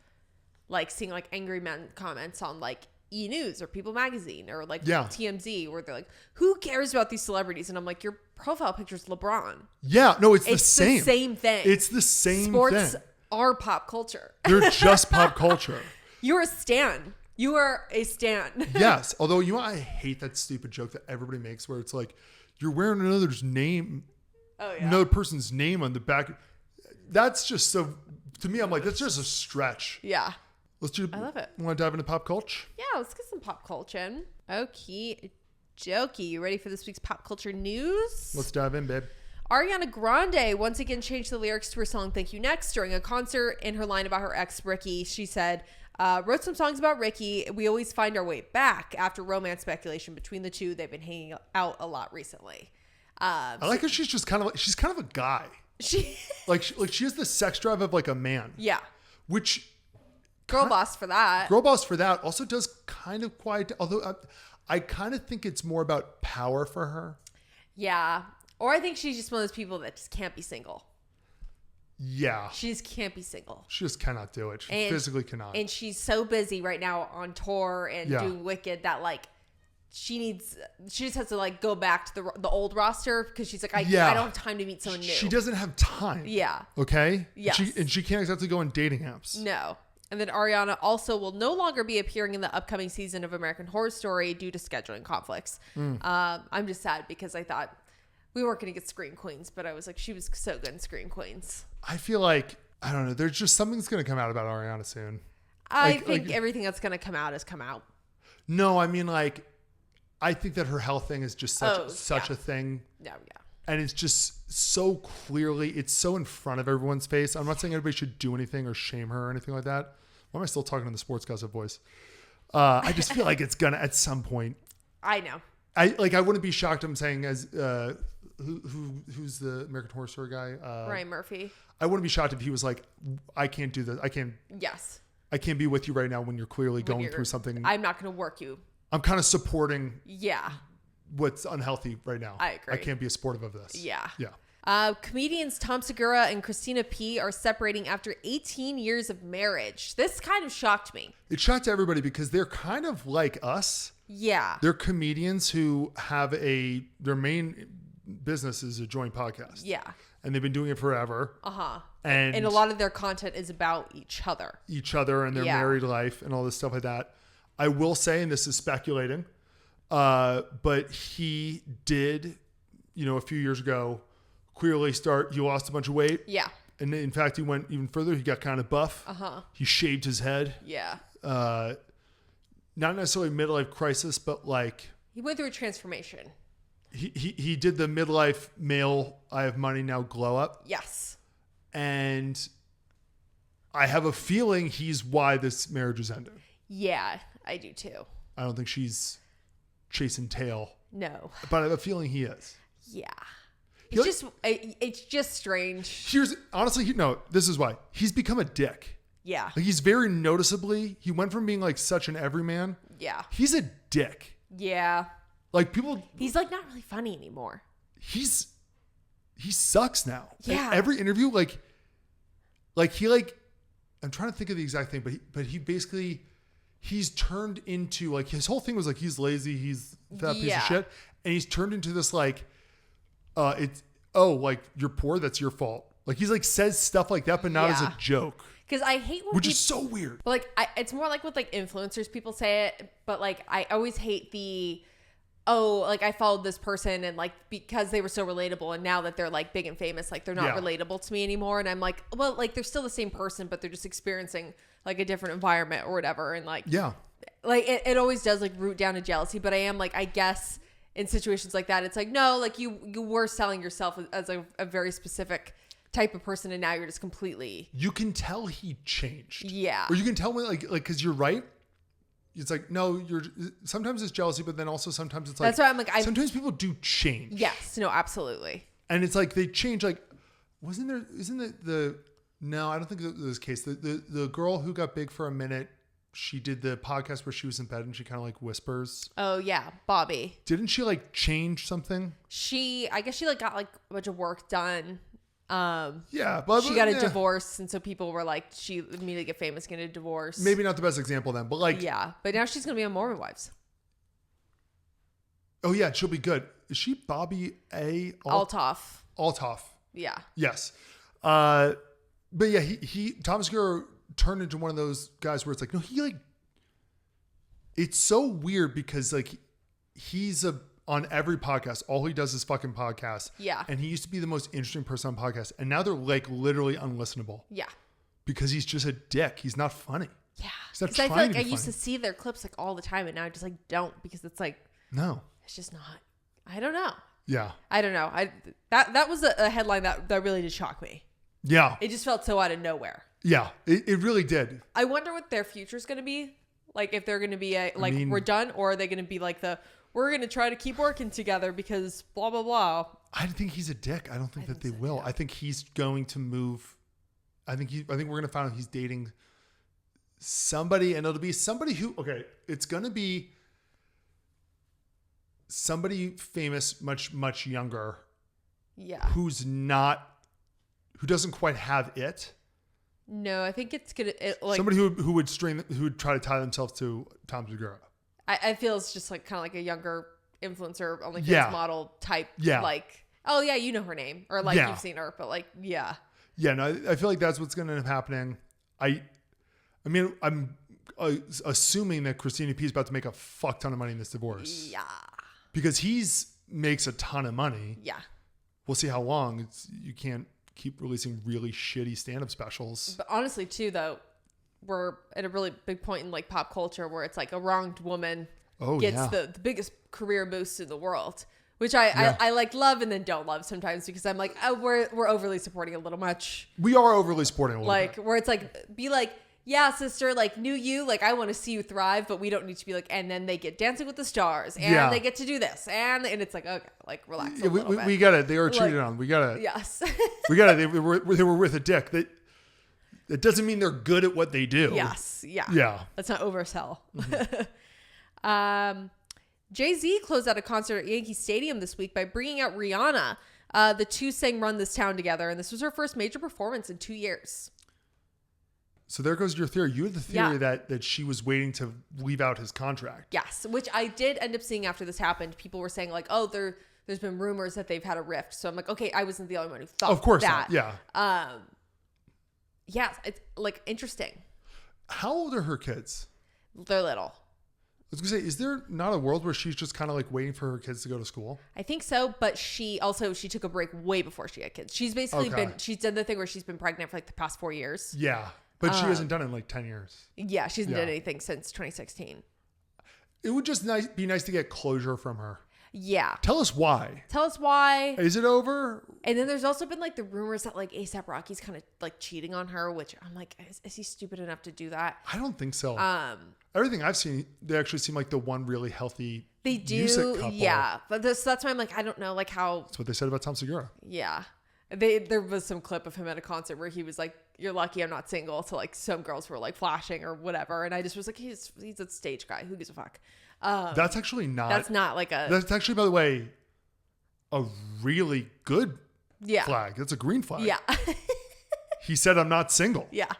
Speaker 2: like seeing like angry men comments on like E! News or People Magazine or like TMZ, where they're like, who cares about these celebrities? And I'm like, your profile picture's LeBron.
Speaker 1: Yeah, no, it's the same.
Speaker 2: It's the same thing.
Speaker 1: It's the same
Speaker 2: Sports
Speaker 1: thing.
Speaker 2: are pop culture.
Speaker 1: They're just pop culture.
Speaker 2: You're a stan. You are a stan.
Speaker 1: Yes. Although, you know, I hate that stupid joke that everybody makes where it's like, you're wearing another person's name on the back. That's just so, to me, I'm like, that's just a stretch.
Speaker 2: Yeah.
Speaker 1: I love it. Want to dive into pop culture?
Speaker 2: Yeah, let's get some pop culture in. Okay, jokey. You ready for this week's pop culture news?
Speaker 1: Let's dive in, babe.
Speaker 2: Ariana Grande once again changed the lyrics to her song Thank You Next during a concert. In her line about her ex, Ricky, she said, wrote some songs about Ricky. We always find our way back after romance speculation between the two. They've been hanging out a lot recently.
Speaker 1: I like how she's kind of a guy. She has the sex drive of like a man.
Speaker 2: Yeah.
Speaker 1: Which
Speaker 2: girl boss for that.
Speaker 1: Girl boss for that also does kind of quiet. Although I kind of think it's more about power for her.
Speaker 2: Yeah. Or I think she's just one of those people that just can't be single.
Speaker 1: Yeah.
Speaker 2: She just can't be single.
Speaker 1: She just cannot do it. She physically cannot.
Speaker 2: And she's so busy right now on tour and doing Wicked that like she just has to like go back to the old roster because she's like, I don't have time to meet someone new.
Speaker 1: She doesn't have time.
Speaker 2: Yeah.
Speaker 1: Okay?
Speaker 2: Yes.
Speaker 1: She can't exactly go on dating apps.
Speaker 2: No. And then Ariana also will no longer be appearing in the upcoming season of American Horror Story due to scheduling conflicts. I'm just sad because I thought we weren't going to get Scream Queens, but I was like, she was so good in Scream Queens.
Speaker 1: I feel like, I don't know, there's just something's going to come out about Ariana soon.
Speaker 2: I think everything that's going to come out has come out.
Speaker 1: No, I mean, like, I think that her health thing is just such a thing.
Speaker 2: Yeah.
Speaker 1: And it's just so clearly, it's so in front of everyone's face. I'm not saying everybody should do anything or shame her or anything like that. Why am I still talking in the sports gossip voice? I just feel like it's gonna at some point.
Speaker 2: I know.
Speaker 1: I wouldn't be shocked. I'm saying as who's the American Horror Story guy?
Speaker 2: Ryan Murphy.
Speaker 1: I wouldn't be shocked if he was like, I can't do this.
Speaker 2: Yes.
Speaker 1: I can't be with you right now when you're clearly going through something.
Speaker 2: I'm not going to work you.
Speaker 1: I'm kind of supporting.
Speaker 2: Yeah.
Speaker 1: What's unhealthy right now.
Speaker 2: I agree.
Speaker 1: I can't be a supportive of this.
Speaker 2: Yeah.
Speaker 1: Yeah.
Speaker 2: Comedians Tom Segura and Christina P. are separating after 18 years of marriage. This kind of shocked me.
Speaker 1: It shocked everybody because they're kind of like us.
Speaker 2: Yeah.
Speaker 1: They're comedians who have their main business is a joint podcast.
Speaker 2: Yeah.
Speaker 1: And they've been doing it forever.
Speaker 2: Uh-huh.
Speaker 1: And
Speaker 2: a lot of their content is about each other.
Speaker 1: And their married life and all this stuff like that. I will say, and this is speculating, but he did, a few years ago, clearly he lost a bunch of weight.
Speaker 2: Yeah.
Speaker 1: And in fact, he went even further. He got kind of buff.
Speaker 2: Uh-huh.
Speaker 1: He shaved his head.
Speaker 2: Yeah.
Speaker 1: Not necessarily midlife crisis, but like
Speaker 2: he went through a transformation.
Speaker 1: He did the midlife male, I have money now glow up.
Speaker 2: Yes.
Speaker 1: And I have a feeling he's why this marriage is ending.
Speaker 2: Yeah, I do too.
Speaker 1: I don't think she's chasing tail.
Speaker 2: No.
Speaker 1: But I have a feeling he is.
Speaker 2: Yeah. It's just strange.
Speaker 1: This is why. He's become a dick.
Speaker 2: Yeah.
Speaker 1: Like he's very noticeably, he went from being like such an everyman.
Speaker 2: Yeah.
Speaker 1: He's a dick.
Speaker 2: Yeah.
Speaker 1: Like people.
Speaker 2: He's like not really funny anymore.
Speaker 1: He sucks now.
Speaker 2: Yeah.
Speaker 1: Like every interview, I'm trying to think of the exact thing, but he basically, he's turned into like, his whole thing was like, he's lazy. He's that piece of shit. And he's turned into this like, like you're poor. That's your fault. Like he's like says stuff like that, but not as a joke.
Speaker 2: Because I hate
Speaker 1: which is so weird.
Speaker 2: But like, it's more like with like influencers, people say it, but like I always hate like I followed this person and like because they were so relatable, and now that they're like big and famous, like they're not relatable to me anymore. And I'm like, well, like they're still the same person, but they're just experiencing like a different environment or whatever. And like, like it always does like root down to jealousy. But I am like, I guess in situations like that, it's like, no, like you were selling yourself as a very specific type of person, and now you're just completely.
Speaker 1: You can tell he changed.
Speaker 2: Yeah.
Speaker 1: Or you can tell when like because you're right. It's like, no, sometimes it's jealousy, but then also sometimes it's like,
Speaker 2: that's why I'm like,
Speaker 1: sometimes people do change.
Speaker 2: Yes. No, absolutely.
Speaker 1: And it's like, they change. Like, no, I don't think that was the case. The girl who got big for a minute, she did the podcast where she was in bed and she kind of like whispers.
Speaker 2: Oh yeah. Bobby.
Speaker 1: Didn't she like change something?
Speaker 2: I guess she like got like a bunch of work done. But
Speaker 1: she
Speaker 2: got a divorce, and so people were like, she immediately get famous, get a divorce.
Speaker 1: Maybe not the best example then, but like,
Speaker 2: but now she's gonna be on Mormon Wives.
Speaker 1: Oh yeah, she'll be good. Is she Bobby A.
Speaker 2: Altoff? Yeah.
Speaker 1: Yes. But yeah, Tom Segura turned into one of those guys where it's like, no, it's so weird because like he's on every podcast, all he does is fucking podcasts.
Speaker 2: Yeah.
Speaker 1: And he used to be the most interesting person on podcasts. And now they're like literally unlistenable.
Speaker 2: Yeah.
Speaker 1: Because he's just a dick. He's not funny.
Speaker 2: Yeah.
Speaker 1: He's not
Speaker 2: trying
Speaker 1: I feel like
Speaker 2: to be funny. Used to see their clips like all the time, and now I just like don't, because it's like,
Speaker 1: no,
Speaker 2: it's just not. I don't know.
Speaker 1: Yeah.
Speaker 2: I don't know. That was a headline that really did shock me.
Speaker 1: Yeah.
Speaker 2: It just felt so out of nowhere.
Speaker 1: Yeah. It really did.
Speaker 2: I wonder what their future's going to be. Like if they're going to be we're done, or are they going to be like we're going to try to keep working together because blah, blah, blah.
Speaker 1: I think he's a dick. I don't think that they will. I think he's going to move. I think we're going to find out he's dating somebody, and it'll be somebody who, it's going to be somebody famous, much, much younger.
Speaker 2: Yeah.
Speaker 1: Who doesn't quite have it.
Speaker 2: No, I think it's going to
Speaker 1: somebody who would try to tie themselves to Tom Segura.
Speaker 2: I feel it's just like kind of like a younger influencer, OnlyFans model type.
Speaker 1: Yeah.
Speaker 2: Like, oh yeah, you know her name, or like you've seen her, but like, yeah.
Speaker 1: Yeah, no, I feel like that's what's going to end up happening. I mean, I'm assuming that Christina P is about to make a fuck ton of money in this divorce.
Speaker 2: Yeah.
Speaker 1: Because makes a ton of money.
Speaker 2: Yeah.
Speaker 1: We'll see how long. You can't keep releasing really shitty stand-up specials.
Speaker 2: But honestly, too, though, we're at a really big point in like pop culture where it's like a wronged woman gets the biggest career boost in the world, which I like love and then don't love sometimes because I'm like, oh, we're overly supporting a little much.
Speaker 1: We are overly supporting a little
Speaker 2: like
Speaker 1: bit.
Speaker 2: where it's like, be like, yeah, sister, like new you, like I want to see you thrive, but we don't need to be like, and then they get Dancing with the Stars and they get to do this and it's like, okay, like relax a little bit.
Speaker 1: We got it. They were cheated on. We got it.
Speaker 2: Yes.
Speaker 1: We got it. They were with a dick. That doesn't mean they're good at what they do.
Speaker 2: Yes. Yeah.
Speaker 1: Yeah.
Speaker 2: Let's not oversell. Jay-Z closed out a concert at Yankee Stadium this week by bringing out Rihanna. The two sang Run This Town together, and this was her first major performance in 2 years.
Speaker 1: So there goes your theory. You had the theory that she was waiting to leave out his contract.
Speaker 2: Yes, which I did end up seeing after this happened. People were saying like, oh, there's been rumors that they've had a rift. So I'm like, okay, I wasn't the only one who thought
Speaker 1: Of course
Speaker 2: that.
Speaker 1: not. Yeah.
Speaker 2: Yeah, it's like interesting.
Speaker 1: How old are her kids?
Speaker 2: They're little.
Speaker 1: I was going to say, is there not a world where she's just kind of like waiting for her kids to go to school?
Speaker 2: I think so, but she took a break way before she had kids. She's basically she's done the thing where she's been pregnant for like the past 4 years.
Speaker 1: Yeah. But she hasn't done it in like 10 years.
Speaker 2: Yeah, she hasn't done anything since 2016.
Speaker 1: It would just be nice to get closure from her.
Speaker 2: Yeah.
Speaker 1: Tell us why.
Speaker 2: Is
Speaker 1: it over?
Speaker 2: And then there's also been like the rumors that like A$AP Rocky's kind of like cheating on her, which I'm like, is he stupid enough to do that?
Speaker 1: I don't think so. Everything I've seen, they actually seem like the one really healthy music couple.
Speaker 2: Yeah. But that's why I'm like, I don't know like how.
Speaker 1: That's what they said about Tom Segura.
Speaker 2: Yeah. There was some clip of him at a concert where he was like, "You're lucky I'm not single," to like some girls were like flashing or whatever, and I just was like, he's a stage guy. Who gives a fuck?
Speaker 1: That's actually not.
Speaker 2: That's not like a.
Speaker 1: That's actually, by the way, a really good flag. That's a green flag.
Speaker 2: Yeah.
Speaker 1: He said, "I'm not single."
Speaker 2: Yeah.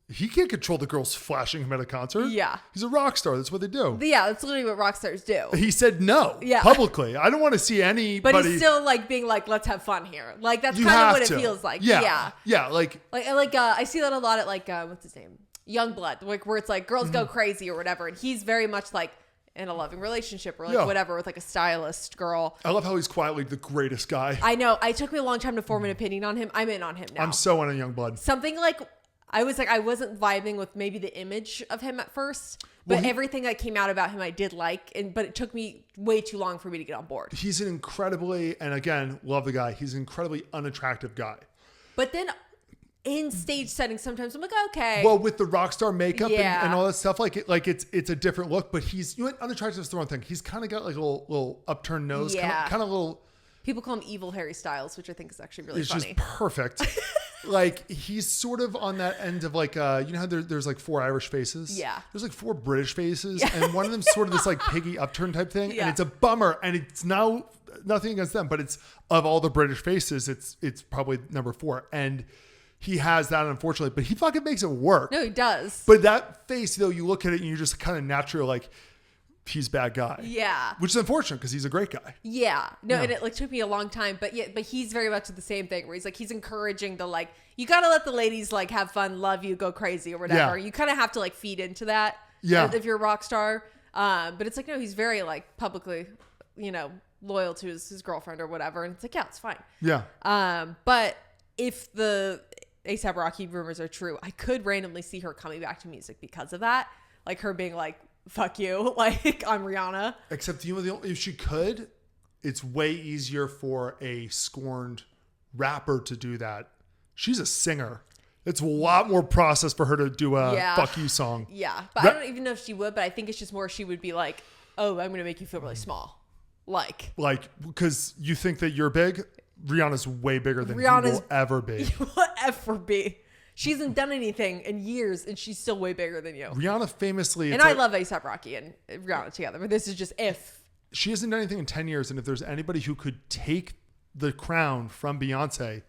Speaker 1: He can't control the girls flashing him at a concert.
Speaker 2: Yeah.
Speaker 1: He's a rock star. That's what they do.
Speaker 2: Yeah, that's literally what rock stars do.
Speaker 1: He said no publicly. I don't want to see anybody.
Speaker 2: But he's still like being like, let's have fun here. Like that's kind of what it feels like.
Speaker 1: Yeah. Yeah. Like
Speaker 2: I see that a lot at like, what's his name? Youngblood. Like where it's like girls go crazy or whatever. And he's very much like in a loving relationship or like whatever with like a stylist girl.
Speaker 1: I love how he's quietly the greatest guy.
Speaker 2: I know. It took me a long time to form an opinion on him. I'm in on him now.
Speaker 1: I'm so on a Youngblood.
Speaker 2: Something like, I wasn't vibing with maybe the image of him at first, but everything that came out about him I did like, but it took me way too long for me to get on board.
Speaker 1: He's an incredibly, and again, love the guy. He's an incredibly unattractive guy.
Speaker 2: But then in stage settings, sometimes I'm like, okay.
Speaker 1: Well, with the rock star makeup and all that stuff, it's a different look. But he's, unattractive is the wrong thing. He's kind of got like a little upturned nose, kind of little.
Speaker 2: People call him Evil Harry Styles, which I think is actually really funny.
Speaker 1: It's just perfect. Like he's sort of on that end of like, how there's like 4 Irish faces.
Speaker 2: Yeah.
Speaker 1: There's like 4 British faces, and one of them's sort of this like piggy upturn type thing, and it's a bummer. And it's now nothing against them, but it's of all the British faces, it's probably number 4, and he has that unfortunately, but he fucking makes it work.
Speaker 2: No, he does.
Speaker 1: But that face though, you look at it and you're just kind of naturally like, he's a bad guy.
Speaker 2: Yeah.
Speaker 1: Which is unfortunate because he's a great guy.
Speaker 2: Yeah. No, and it like took me a long time, but he's very much the same thing where he's like, he's encouraging the like, you got to let the ladies like have fun, love you, go crazy or whatever. You kind of have to like feed into that.
Speaker 1: Yeah.
Speaker 2: If you're a rock star. But it's like, no, he's very like publicly, loyal to his girlfriend or whatever. And it's like, yeah, it's fine.
Speaker 1: Yeah.
Speaker 2: But if the A$AP Rocky rumors are true, I could randomly see her coming back to music because of that. Like her being like, fuck you, like I'm Rihanna.
Speaker 1: Except if she could, it's way easier for a scorned rapper to do that. She's a singer. It's a lot more process for her to do a fuck you song.
Speaker 2: Yeah, but I don't even know if she would, but I think it's just more she would be like, oh, I'm going to make you feel really small. Like,
Speaker 1: because you think that you're big, Rihanna's way bigger than you will ever be.
Speaker 2: Will ever be. She hasn't done anything in years, and she's still way bigger than you.
Speaker 1: Rihanna famously...
Speaker 2: And I love A$AP Rocky and Rihanna together, but this is just if.
Speaker 1: She hasn't done anything in 10 years, and if there's anybody who could take the crown from Beyonce,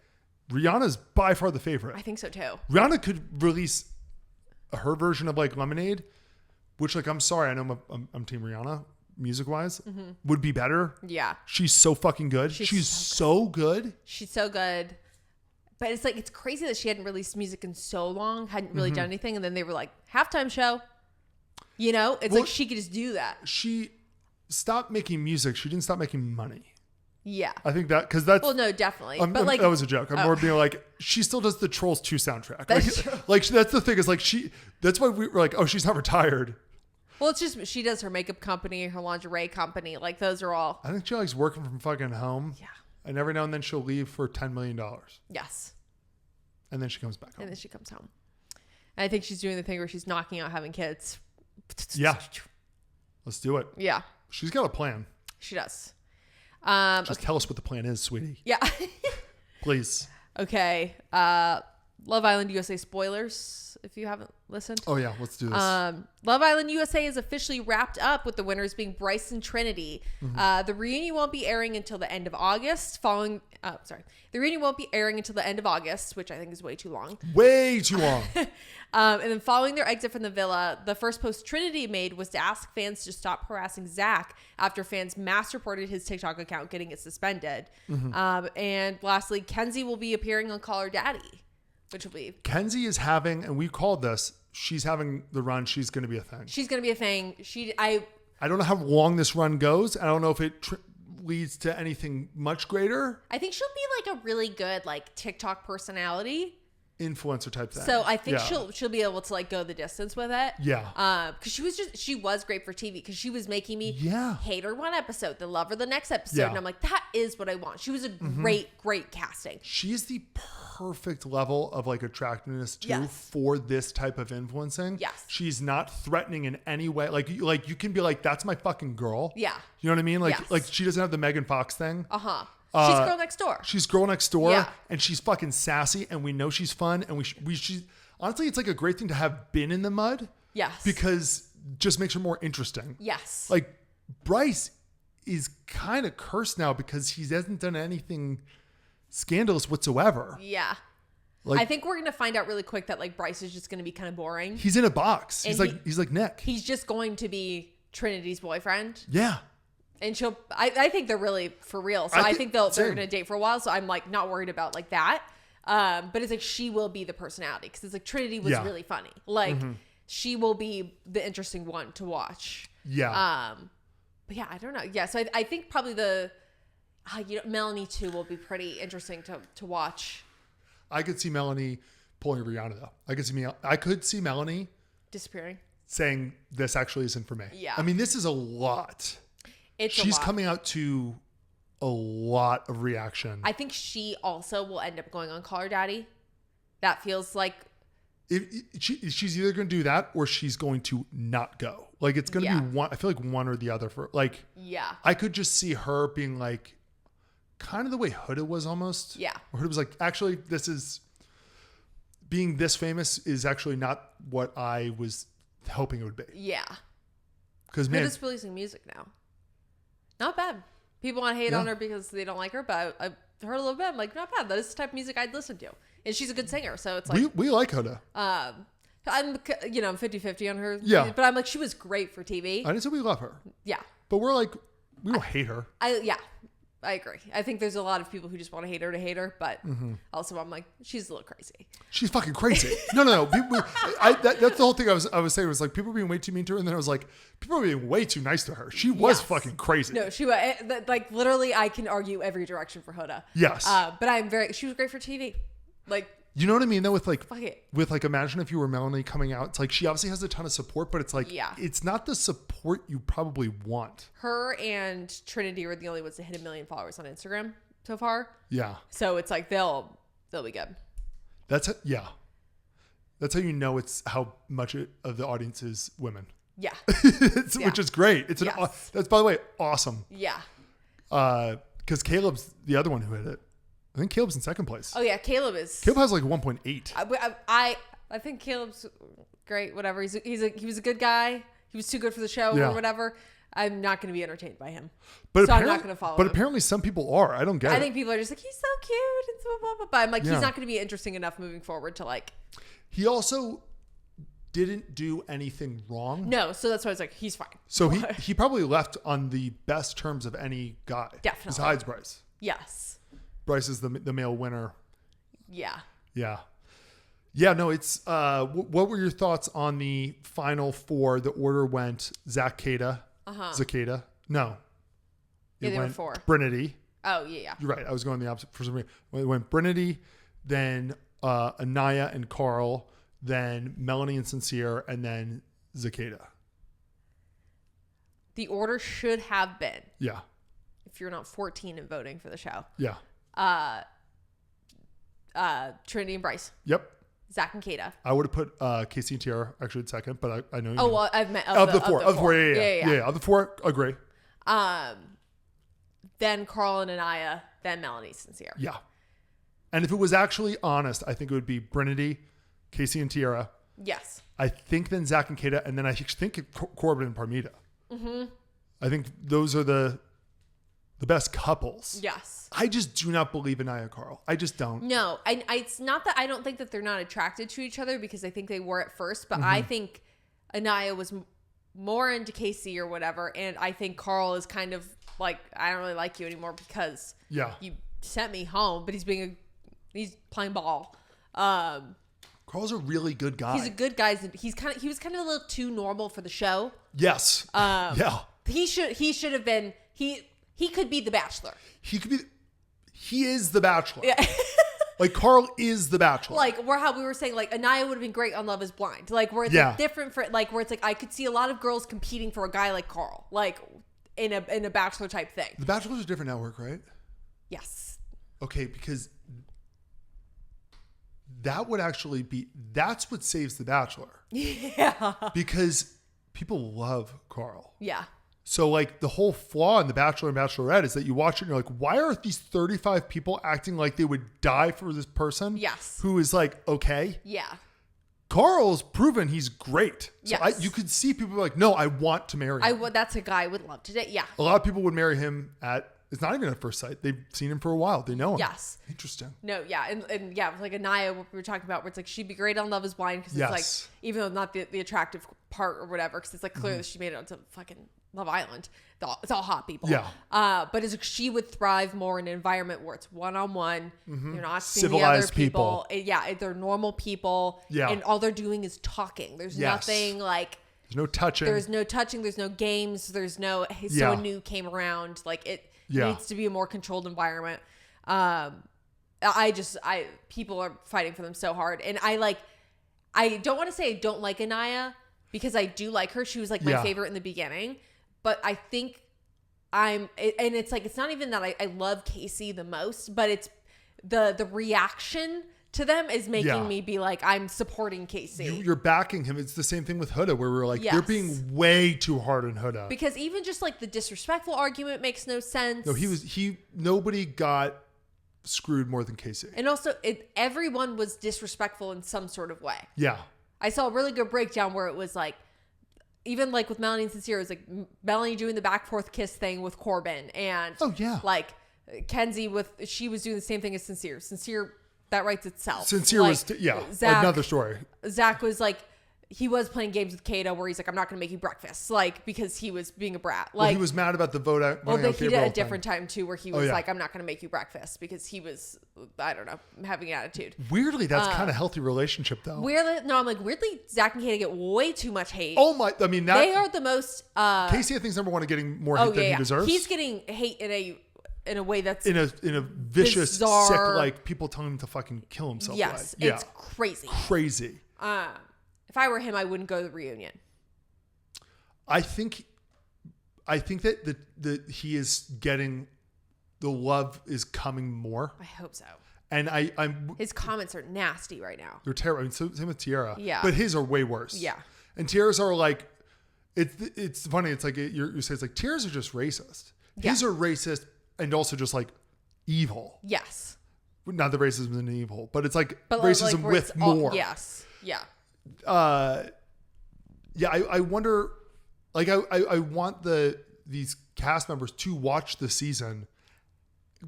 Speaker 1: Rihanna's by far the favorite.
Speaker 2: I think so, too.
Speaker 1: Rihanna could release her version of, like, Lemonade, which, like, I'm sorry, I know I'm Team Rihanna, music-wise, would be better.
Speaker 2: Yeah.
Speaker 1: She's so fucking good. She's so good.
Speaker 2: She's so good. But it's like, it's crazy that she hadn't released music in so long, hadn't really done anything. And then they were like, halftime show. It's like she could just do that.
Speaker 1: She stopped making music. She didn't stop making money.
Speaker 2: Yeah.
Speaker 1: I think that, because that's...
Speaker 2: Well, no, definitely.
Speaker 1: But like... That was a joke. I'm more being like, she still does the Trolls 2 soundtrack.
Speaker 2: That's true.
Speaker 1: Like, that's the thing is like that's why we were like, oh, she's not retired.
Speaker 2: Well, it's just she does her makeup company, her lingerie company. Like those are all.
Speaker 1: I think she likes working from fucking home.
Speaker 2: Yeah.
Speaker 1: And every now and then she'll leave for $10 million.
Speaker 2: Yes.
Speaker 1: And then she comes back home.
Speaker 2: And then she comes home. And I think she's doing the thing where she's knocking out having kids.
Speaker 1: Yeah. Let's do it.
Speaker 2: Yeah.
Speaker 1: She's got a plan.
Speaker 2: She does.
Speaker 1: Just tell us what the plan is, sweetie.
Speaker 2: Yeah.
Speaker 1: Please.
Speaker 2: Okay. Love Island USA spoilers, if you haven't listened.
Speaker 1: Oh, yeah. Let's do this.
Speaker 2: Love Island USA is officially wrapped up with the winners being Bryce and Trinity. The reunion won't be airing until the end of August. The reunion won't be airing until the end of August, which I think is way too long.
Speaker 1: Way too long.
Speaker 2: And then following their exit from the villa, the first post Trinity made was to ask fans to stop harassing Zach after fans mass reported his TikTok account getting it suspended. And lastly, Kenzie will be appearing on Call Her Daddy, which will be...
Speaker 1: Kenzie is having, and we called this, she's having the run. She's going to be a thing.
Speaker 2: She's going to be a thing.
Speaker 1: I don't know how long this run goes. I don't know if it leads to anything much greater.
Speaker 2: I think she'll be like a really good like TikTok personality.
Speaker 1: Influencer type thing.
Speaker 2: So I think she'll be able to like go the distance with it.
Speaker 1: Yeah.
Speaker 2: Because she was great for TV because she was making me hate her one episode, then love her the next episode.
Speaker 1: Yeah.
Speaker 2: And I'm like, that is what I want. She was a great casting.
Speaker 1: She is the perfect level of like attractiveness too for this type of influencing.
Speaker 2: Yes.
Speaker 1: She's not threatening in any way. Like you can be like, that's my fucking girl.
Speaker 2: Yeah.
Speaker 1: You know what I mean? Like,
Speaker 2: Yes.
Speaker 1: like she doesn't have the Megan Fox thing.
Speaker 2: She's girl next door.
Speaker 1: She's girl next door,
Speaker 2: Yeah.
Speaker 1: and she's fucking sassy, and we know she's fun, and she honestly, it's like a great thing to have been in the mud.
Speaker 2: Yes.
Speaker 1: Because it just makes her more interesting.
Speaker 2: Yes.
Speaker 1: Like Bryce is kind of cursed now because he hasn't done anything scandalous whatsoever.
Speaker 2: Yeah.
Speaker 1: Like,
Speaker 2: I think we're gonna find out really quick that like Bryce is just gonna be kind of boring.
Speaker 1: he's in a box.
Speaker 2: And
Speaker 1: He's like Nick.
Speaker 2: He's just going to be Trinity's boyfriend.
Speaker 1: Yeah.
Speaker 2: And I think they're really for real. So I think they're going to date for a while. So I'm like not worried about like that. But it's like she will be the personality because it's like Trinity was really funny. Like she will be the interesting one to watch.
Speaker 1: Yeah.
Speaker 2: But yeah, I don't know. Yeah. So I think probably Melanie too will be pretty interesting to watch.
Speaker 1: I could see Melanie pulling Rihanna though. I could see Melanie
Speaker 2: disappearing,
Speaker 1: saying this actually isn't for me.
Speaker 2: Yeah.
Speaker 1: I mean, this is a lot. She's coming out to a lot of reaction.
Speaker 2: I think she also will end up going on Call Her Daddy. That feels like
Speaker 1: she's either going to do that or she's going to not go. Like it's going to be one. I feel like one or the other for like.
Speaker 2: Yeah.
Speaker 1: I could just see her being like, kind of the way Huda was almost.
Speaker 2: Yeah.
Speaker 1: Or Huda was like, actually, being this famous is actually not what I was hoping it would be.
Speaker 2: Yeah.
Speaker 1: Because man,
Speaker 2: Huda's releasing music now. Not bad. People want to hate on her because they don't like her, but I've heard a little bit. I'm like, not bad. That is the type of music I'd listen to. And she's a good singer. So it's like...
Speaker 1: We like Huda.
Speaker 2: I'm 50-50 on her.
Speaker 1: Yeah.
Speaker 2: But I'm like, she was great for TV.
Speaker 1: I didn't say we love her.
Speaker 2: Yeah.
Speaker 1: But we're like, we don't hate her.
Speaker 2: I agree. I think there's a lot of people who just want to hate her, but also I'm like, she's a little crazy.
Speaker 1: She's fucking crazy. No. That's the whole thing I was saying was like people were being way too mean to her, and then I was like, people were being way too nice to her. She was fucking crazy.
Speaker 2: No, she was like literally. I can argue every direction for Huda.
Speaker 1: Yes.
Speaker 2: But she was great for TV. Like,
Speaker 1: you know what I mean though with like
Speaker 2: fuck it.
Speaker 1: With like imagine if you were Melanie coming out. It's like she obviously has a ton of support, but it's like it's not the support you probably want. Her
Speaker 2: and Trinity were the only ones that hit 1 million followers on Instagram so far.
Speaker 1: Yeah.
Speaker 2: So it's like they'll be good.
Speaker 1: That's how you know it's how much of the audience is women.
Speaker 2: Yeah.
Speaker 1: Which is great. That's by the way awesome.
Speaker 2: Yeah.
Speaker 1: Because Caleb's the other one who hit it. I think Caleb's in second place.
Speaker 2: Oh yeah, Caleb
Speaker 1: has like 1.8.
Speaker 2: I think Caleb's great. Whatever. He was a good guy. He was too good for the show or whatever. I'm not going to be entertained by him. So I'm not going to follow him.
Speaker 1: But apparently some people are. I don't get it.
Speaker 2: I think people are just like, he's so cute and so blah, blah, blah. I'm like, he's not going to be interesting enough moving forward to like.
Speaker 1: He also didn't do anything wrong.
Speaker 2: No, so that's why I was like, he's fine.
Speaker 1: So he probably left on the best terms of any guy.
Speaker 2: Definitely.
Speaker 1: Besides Bryce.
Speaker 2: Yes.
Speaker 1: Bryce is the male winner.
Speaker 2: Yeah.
Speaker 1: Yeah. Yeah, no, it's what were your thoughts on the final four? The order went Zacada. Zacada. No.
Speaker 2: Yeah, they were four.
Speaker 1: Brinity.
Speaker 2: Oh, yeah.
Speaker 1: You're right. I was going the opposite for some reason. It went Brinity, then Anaya and Carl, then Melanie and Sincere, and then Zacada.
Speaker 2: the order should have been,
Speaker 1: Yeah.
Speaker 2: if you're not 14 and voting for the show,
Speaker 1: Yeah.
Speaker 2: Trinity and Bryce,
Speaker 1: Yep.
Speaker 2: Zach and Kata.
Speaker 1: I would have put Casey and Tiara actually in second, but I know you.
Speaker 2: Oh, well, I've met
Speaker 1: of the four. Yeah. Of the four, agree.
Speaker 2: Then Carl and Anaya, then Melanie Sincere.
Speaker 1: Yeah. And if it was actually honest, I think it would be Brinity, Casey and Tiara.
Speaker 2: Yes.
Speaker 1: I think then Zach and Kata, and then I think Corbin and Parmita. Mm-hmm. I think those are the best couples.
Speaker 2: Yes.
Speaker 1: I just do not believe in Anaya Carl. I just don't.
Speaker 2: No, it's not that I don't think that they're not attracted to each other, because I think they were at first, but I think Anaya was more into Casey or whatever, and I think Carl is kind of like, I don't really like you anymore because you sent me home, but he's playing ball.
Speaker 1: Carl's a really good guy.
Speaker 2: He's a good guy. He was kind of a little too normal for the show.
Speaker 1: Yes. Yeah.
Speaker 2: He should have been, he could be the Bachelor.
Speaker 1: He is the Bachelor.
Speaker 2: Yeah.
Speaker 1: Like, Carl is the Bachelor.
Speaker 2: Like, how we were saying, like, Anaya would have been great on Love is Blind. Like, where it's like different for, like, where it's like, I could see a lot of girls competing for a guy like Carl, like, in a Bachelor type thing.
Speaker 1: The Bachelor's a different network, right?
Speaker 2: Yes.
Speaker 1: Okay, because that would actually that's what saves The Bachelor.
Speaker 2: Yeah.
Speaker 1: Because people love Carl.
Speaker 2: Yeah.
Speaker 1: So, like, the whole flaw in The Bachelor and Bachelorette is that you watch it and you're like, why are these 35 people acting like they would die for this person?
Speaker 2: Yes.
Speaker 1: Who is like, okay.
Speaker 2: Yeah.
Speaker 1: Carl's proven he's great. So
Speaker 2: Yes.
Speaker 1: you could see people like, no, I want to marry him.
Speaker 2: That's a guy I would love to date. Yeah.
Speaker 1: A lot of people would marry him it's not even at first sight. They've seen him for a while. They know him.
Speaker 2: Yes.
Speaker 1: Interesting.
Speaker 2: No, yeah. And yeah, like Anaya, what we were talking about, where it's like, she'd be great on Love is Blind, because it's like, even though not the attractive part or whatever, because it's like clear that she made it onto fucking Love Island. It's all hot people.
Speaker 1: Yeah.
Speaker 2: But it's like, she would thrive more in an environment where it's one-on-one. You're not seeing
Speaker 1: Civilized
Speaker 2: the other people. Yeah, they're normal people.
Speaker 1: Yeah.
Speaker 2: And all they're doing is talking. There's nothing like...
Speaker 1: There's no touching.
Speaker 2: There's no touching. There's no games. There's no, hey, so new came around. Like, it needs to be a more controlled environment. People are fighting for them so hard. And I don't want to say I don't like Anaya, because I do like her. She was like my favorite in the beginning. But I think it's like, it's not even that I love Casey the most, but it's the reaction to them is making me be like, I'm supporting Casey.
Speaker 1: You're backing him. It's the same thing with Huda, where we're like, they're being way too hard on Huda.
Speaker 2: Because even just like the disrespectful argument makes no sense.
Speaker 1: No, nobody got screwed more than Casey.
Speaker 2: And also, everyone was disrespectful in some sort of way.
Speaker 1: Yeah.
Speaker 2: I saw a really good breakdown where it was like, even like with Melanie and Sincere, it was like Melanie doing the back forth kiss thing with Corbin, and like Kenzie she was doing the same thing as Sincere. Sincere, that writes itself.
Speaker 1: Sincere
Speaker 2: like,
Speaker 1: was
Speaker 2: Zach,
Speaker 1: another story.
Speaker 2: Zach was like, he was playing games with Kata where he's like, I'm not going to make you breakfast, like, because he was being a brat. Like,
Speaker 1: he was mad about the vote.
Speaker 2: Well, he did a different time too, where he was like, I'm not going to make you breakfast, because he was, I don't know, having an attitude.
Speaker 1: Weirdly, that's kind of healthy relationship though.
Speaker 2: Weirdly, Zach and Kata get way too much hate.
Speaker 1: Oh my! I mean,
Speaker 2: they are the most.
Speaker 1: Casey, I think, is number one at getting more hate than he deserves.
Speaker 2: He's getting hate in a way that's
Speaker 1: in a vicious,
Speaker 2: bizarre,
Speaker 1: sick, like people telling him to fucking kill himself.
Speaker 2: Yes,
Speaker 1: way.
Speaker 2: it's crazy.
Speaker 1: Crazy.
Speaker 2: If I were him, I wouldn't go to the reunion.
Speaker 1: I think that he is getting, the love is coming more.
Speaker 2: I hope so.
Speaker 1: And
Speaker 2: his comments are nasty right now.
Speaker 1: They're terrible. I mean, same with Tiara.
Speaker 2: Yeah.
Speaker 1: But his are way worse.
Speaker 2: Yeah.
Speaker 1: And Tiara's are like, it's funny. It's like you say it's like Tiara's are just racist.
Speaker 2: Yeah.
Speaker 1: His are racist and also just like evil.
Speaker 2: Yes.
Speaker 1: Not that racism is an evil, but it's like racism like with more.
Speaker 2: Yes. Yeah.
Speaker 1: I wonder, like, I want these cast members to watch the season,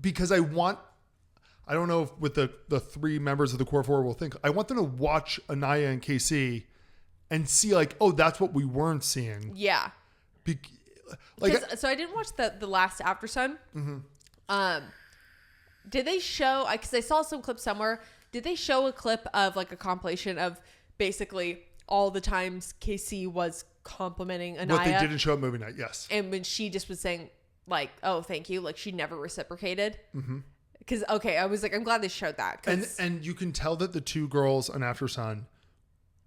Speaker 1: because I don't know if with the three members of the core four will think, I want them to watch Anaya and KC and see like, oh, that's what we weren't seeing.
Speaker 2: Yeah. So I didn't watch the last After Sun. Mm-hmm. Did they show, because I saw some clips somewhere, did they show a clip of like a compilation of basically all the times KC was complimenting Anaya?
Speaker 1: What they didn't show at movie night, yes.
Speaker 2: And when she just was saying like, oh, thank you, like she never reciprocated.
Speaker 1: Mm-hmm.
Speaker 2: Because, I was like, I'm glad they showed that.
Speaker 1: And you can tell that the two girls on After Sun,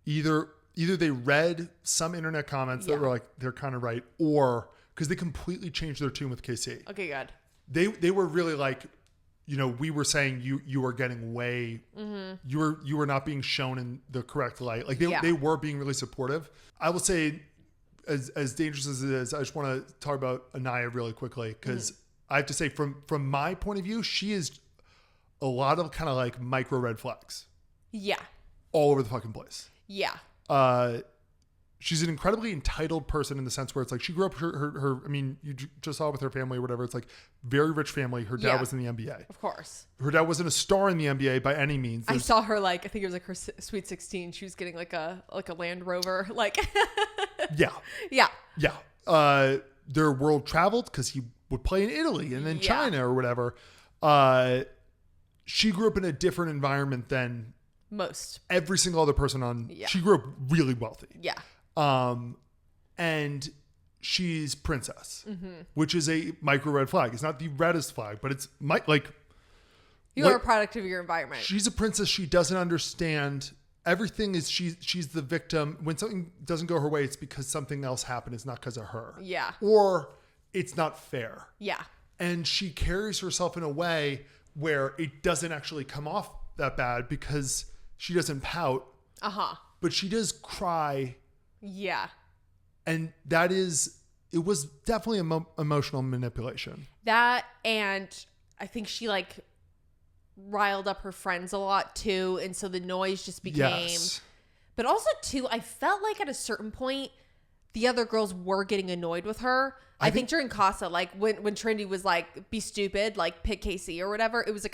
Speaker 1: either they read some internet comments that were like, they're kind of right, or because they completely changed their tune with KC.
Speaker 2: Okay, good.
Speaker 1: They were really like, we were saying you were getting way, you were not being shown in the correct light. Like they were being really supportive. I will say, as dangerous as it is, I just want to talk about Anaya really quickly because I have to say from my point of view, she is a lot of kind of like micro red flags. Yeah. All over the fucking place. Yeah. She's an incredibly entitled person in the sense where it's like she grew up her I mean, you just saw with her family or whatever. It's like very rich family. Her dad was in the NBA.
Speaker 2: Of course.
Speaker 1: Her dad wasn't a star in the NBA by any means.
Speaker 2: I saw her I think it was like her Sweet 16. She was getting like a Land Rover. Yeah. Yeah.
Speaker 1: Yeah. Their world traveled because he would play in Italy and then China or whatever. She grew up in a different environment than
Speaker 2: most
Speaker 1: every single other person on. Yeah. She grew up really wealthy. Yeah. And she's princess, which is a micro red flag. It's not the reddest flag, but it's
Speaker 2: you are a product of your environment.
Speaker 1: She's a princess. She doesn't understand everything. She's the victim. When something doesn't go her way, it's because something else happened. It's not because of her. Yeah. Or it's not fair. Yeah. And she carries herself in a way where it doesn't actually come off that bad because she doesn't pout. But she does cry. Yeah. And it was definitely emotional manipulation.
Speaker 2: That, and I think she riled up her friends a lot too. And so the noise just became, but also too, I felt like at a certain point, the other girls were getting annoyed with her. I think during Casa, when Trinity was be stupid, pick Casey or whatever, it was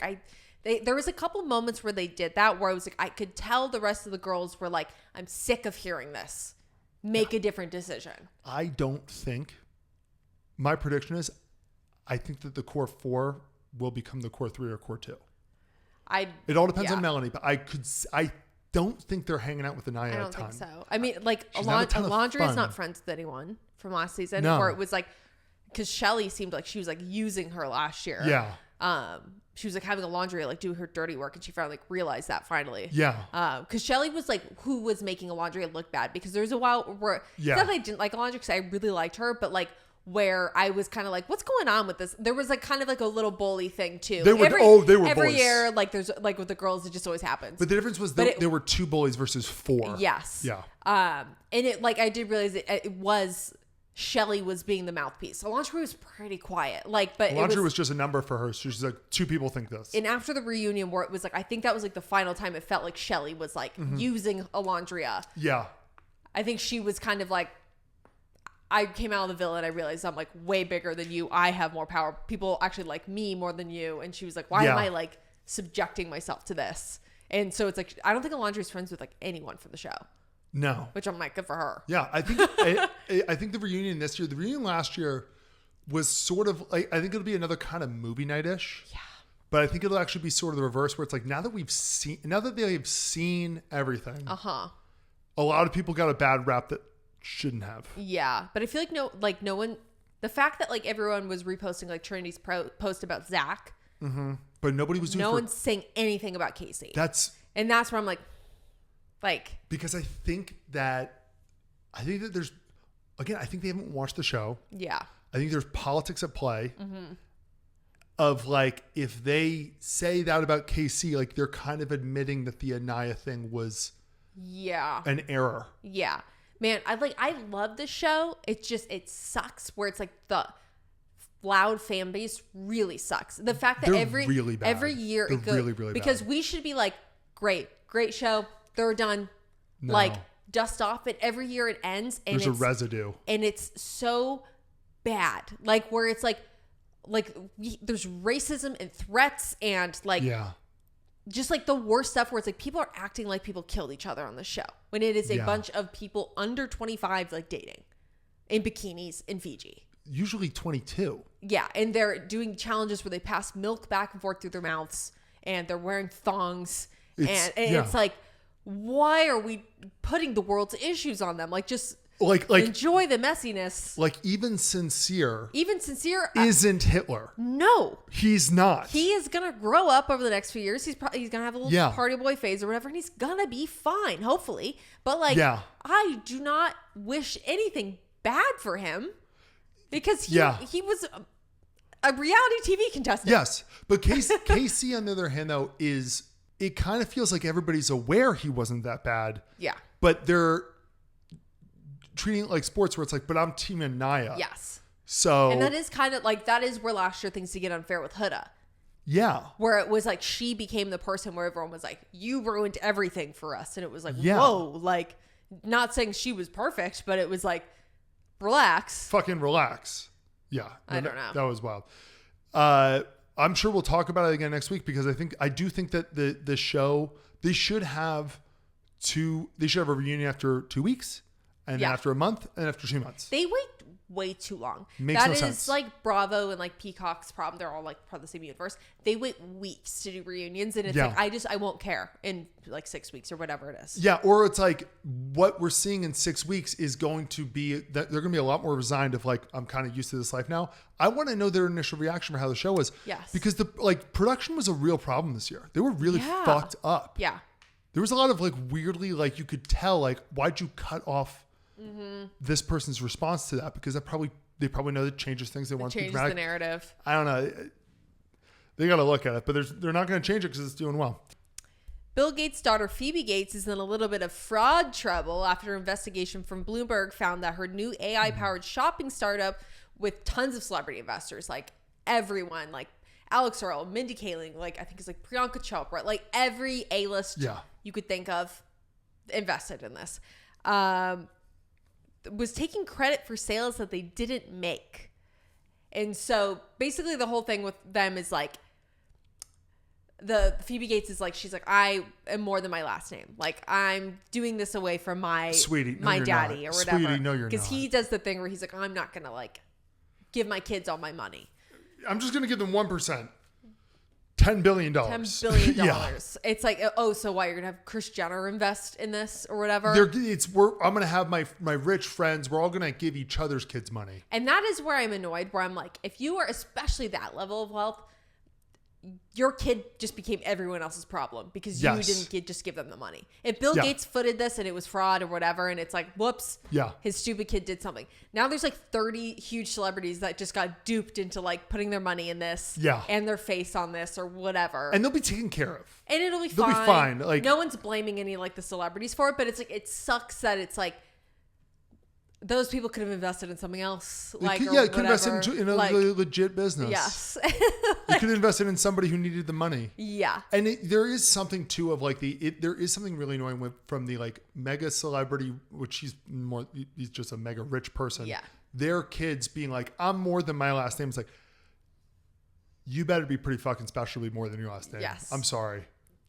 Speaker 2: there was a couple moments where they did that where I was I could tell the rest of the girls were I'm sick of hearing this. Make a different decision.
Speaker 1: I don't think, my prediction is, I think that the core 4 will become the core 3 or core 2. It all depends on Melanie, but I don't think they're hanging out with Anaya.
Speaker 2: I don't think so. I mean, Alondra is not friends with anyone from last season, where it was because Shelly seemed like she was using her last year. Yeah. She was having Alondra do her dirty work, and she finally realized that finally. Yeah. Because Shelly was who was making Alondra look bad, because there was a while where not that I didn't like Alondra because I really liked her, but where I was kind of what's going on with this? There was kind of a little bully thing too.
Speaker 1: They were
Speaker 2: every
Speaker 1: bullies.
Speaker 2: Year, there's with the girls, it just always happens.
Speaker 1: But the difference was there were 2 bullies versus 4.
Speaker 2: Yes. Yeah. And it I did realize it was Shelly was being the mouthpiece. Alondra was pretty quiet. But
Speaker 1: Alondra was just a number for her. So she's 2 people think this.
Speaker 2: And after the reunion, where it was I think that was the final time it felt like Shelly was using Alondra. Yeah. I think she was kind of I came out of the villa and I realized I'm way bigger than you. I have more power. People actually like me more than you. And she was why am I subjecting myself to this? And so it's I don't think Alondra's friends with anyone from the show. No. Which I'm good for her.
Speaker 1: Yeah. I think I think the reunion this year, the reunion last year was sort of I think it'll be another kind of movie night-ish. Yeah. But I think it'll actually be sort of the reverse, where it's now that they've seen everything. A lot of people got a bad rap that shouldn't have. Yeah.
Speaker 2: But I feel no one, the fact that everyone was reposting Trinity's post about Zach.
Speaker 1: Mm-hmm. But nobody was doing
Speaker 2: no one's saying anything about Casey.
Speaker 1: That's
Speaker 2: where I'm
Speaker 1: because I think that there's, again, I think they haven't watched the show. Yeah. I think there's politics at play. Mm-hmm. Of if they say that about KC, they're kind of admitting that the Anaya thing was an error. Yeah. Man, I love this show. It's just, it sucks where it's the loud fan base really sucks. The fact that every year it goes really because bad. We should be great show. They're done. No. Dust off it. Every year it ends and there's a residue.
Speaker 2: And it's so bad. Where it's there's racism and threats and just the worst stuff where it's people are acting like people killed each other on the show when it is a bunch of people under 25 dating in bikinis in Fiji.
Speaker 1: Usually 22.
Speaker 2: Yeah. And they're doing challenges where they pass milk back and forth through their mouths and they're wearing thongs. It's why are we putting the world's issues on them? Just enjoy the messiness.
Speaker 1: Even Sincere
Speaker 2: isn't
Speaker 1: Hitler.
Speaker 2: No,
Speaker 1: he's not.
Speaker 2: He is gonna grow up over the next few years. He's gonna have a little party boy phase or whatever, and he's gonna be fine, hopefully. But I do not wish anything bad for him. Because he was a reality TV contestant.
Speaker 1: Yes. But Casey, on the other hand, though, it kind of feels like everybody's aware he wasn't that bad.
Speaker 2: Yeah.
Speaker 1: But they're treating it like sports where it's like, but I'm Team Anaya.
Speaker 2: Yes.
Speaker 1: So.
Speaker 2: And that is kind of like, that is where last year things to get unfair with Huda.
Speaker 1: Yeah.
Speaker 2: Where it was like, she became the person where everyone was like, you ruined everything for us. And it was like, whoa, like, not saying she was perfect, but it was like, relax.
Speaker 1: Fucking relax. Yeah.
Speaker 2: I don't know.
Speaker 1: That was wild. I'm sure we'll talk about it again next week because I do think that the show, they should have a reunion after 2 weeks and then after a month and after 2 months.
Speaker 2: They wait way too long.
Speaker 1: Makes no sense.
Speaker 2: That is like Bravo and like Peacock's problem. They're all like part of the same universe. They wait weeks to do reunions, and it's like I won't care in like 6 weeks or whatever it is.
Speaker 1: Yeah, or it's like what we're seeing in 6 weeks is going to be that they're going to be a lot more resigned of like, I'm kind of used to this life now. I want to know their initial reaction for how the show was.
Speaker 2: Yes.
Speaker 1: Because the production was a real problem this year. They were really fucked up.
Speaker 2: Yeah.
Speaker 1: There was a lot of like weirdly, like you could tell like, why'd you cut off this person's response to that? Because they probably know that changes things. They want to be dramatic.
Speaker 2: The narrative.
Speaker 1: I don't know. They got to look at it, but they're not going to change it because it's doing well.
Speaker 2: Bill Gates' daughter Phoebe Gates is in a little bit of fraud trouble after an investigation from Bloomberg found that her new AI-powered shopping startup with tons of celebrity investors, like everyone, like Alex Earl, Mindy Kaling, like I think it's like Priyanka Chopra, like every A-list you could think of invested in this. Was taking credit for sales that they didn't make. And so basically the whole thing with them is like the Phoebe Gates is like, she's like, I am more than my last name. Like I'm doing this away from my daddy or whatever.
Speaker 1: Sweetie, no, you're not.
Speaker 2: Because he does the thing where he's like, I'm not going to like give my kids all my money.
Speaker 1: I'm just going to give them 1%. $10 billion.
Speaker 2: $10 billion. It's like, oh, so why you're gonna have Kris Jenner invest in this or whatever?
Speaker 1: I'm gonna have my rich friends. We're all gonna give each other's kids money.
Speaker 2: And that is where I'm annoyed. Where I'm like, if you are especially that level of wealth, your kid just became everyone else's problem because you didn't just give them the money. If Bill Gates footed this and it was fraud or whatever, and it's like, whoops, his stupid kid did something. Now there's like 30 huge celebrities that just got duped into like putting their money in this and their face on this or whatever.
Speaker 1: And they'll be taken care of.
Speaker 2: And it'll be
Speaker 1: fine. They'll be fine. Like,
Speaker 2: no one's blaming any like the celebrities for it, but it's like, it sucks that it's like, those people could have invested in something else. Like, could have
Speaker 1: invested in a legit business.
Speaker 2: Yes.
Speaker 1: You could have invested in somebody who needed the money.
Speaker 2: Yeah.
Speaker 1: And there is something too of like there is something really annoying from the like mega celebrity, which he's just a mega rich person.
Speaker 2: Yeah.
Speaker 1: Their kids being like, I'm more than my last name. It's like, you better be pretty fucking special to be more than your last name.
Speaker 2: Yes.
Speaker 1: I'm sorry.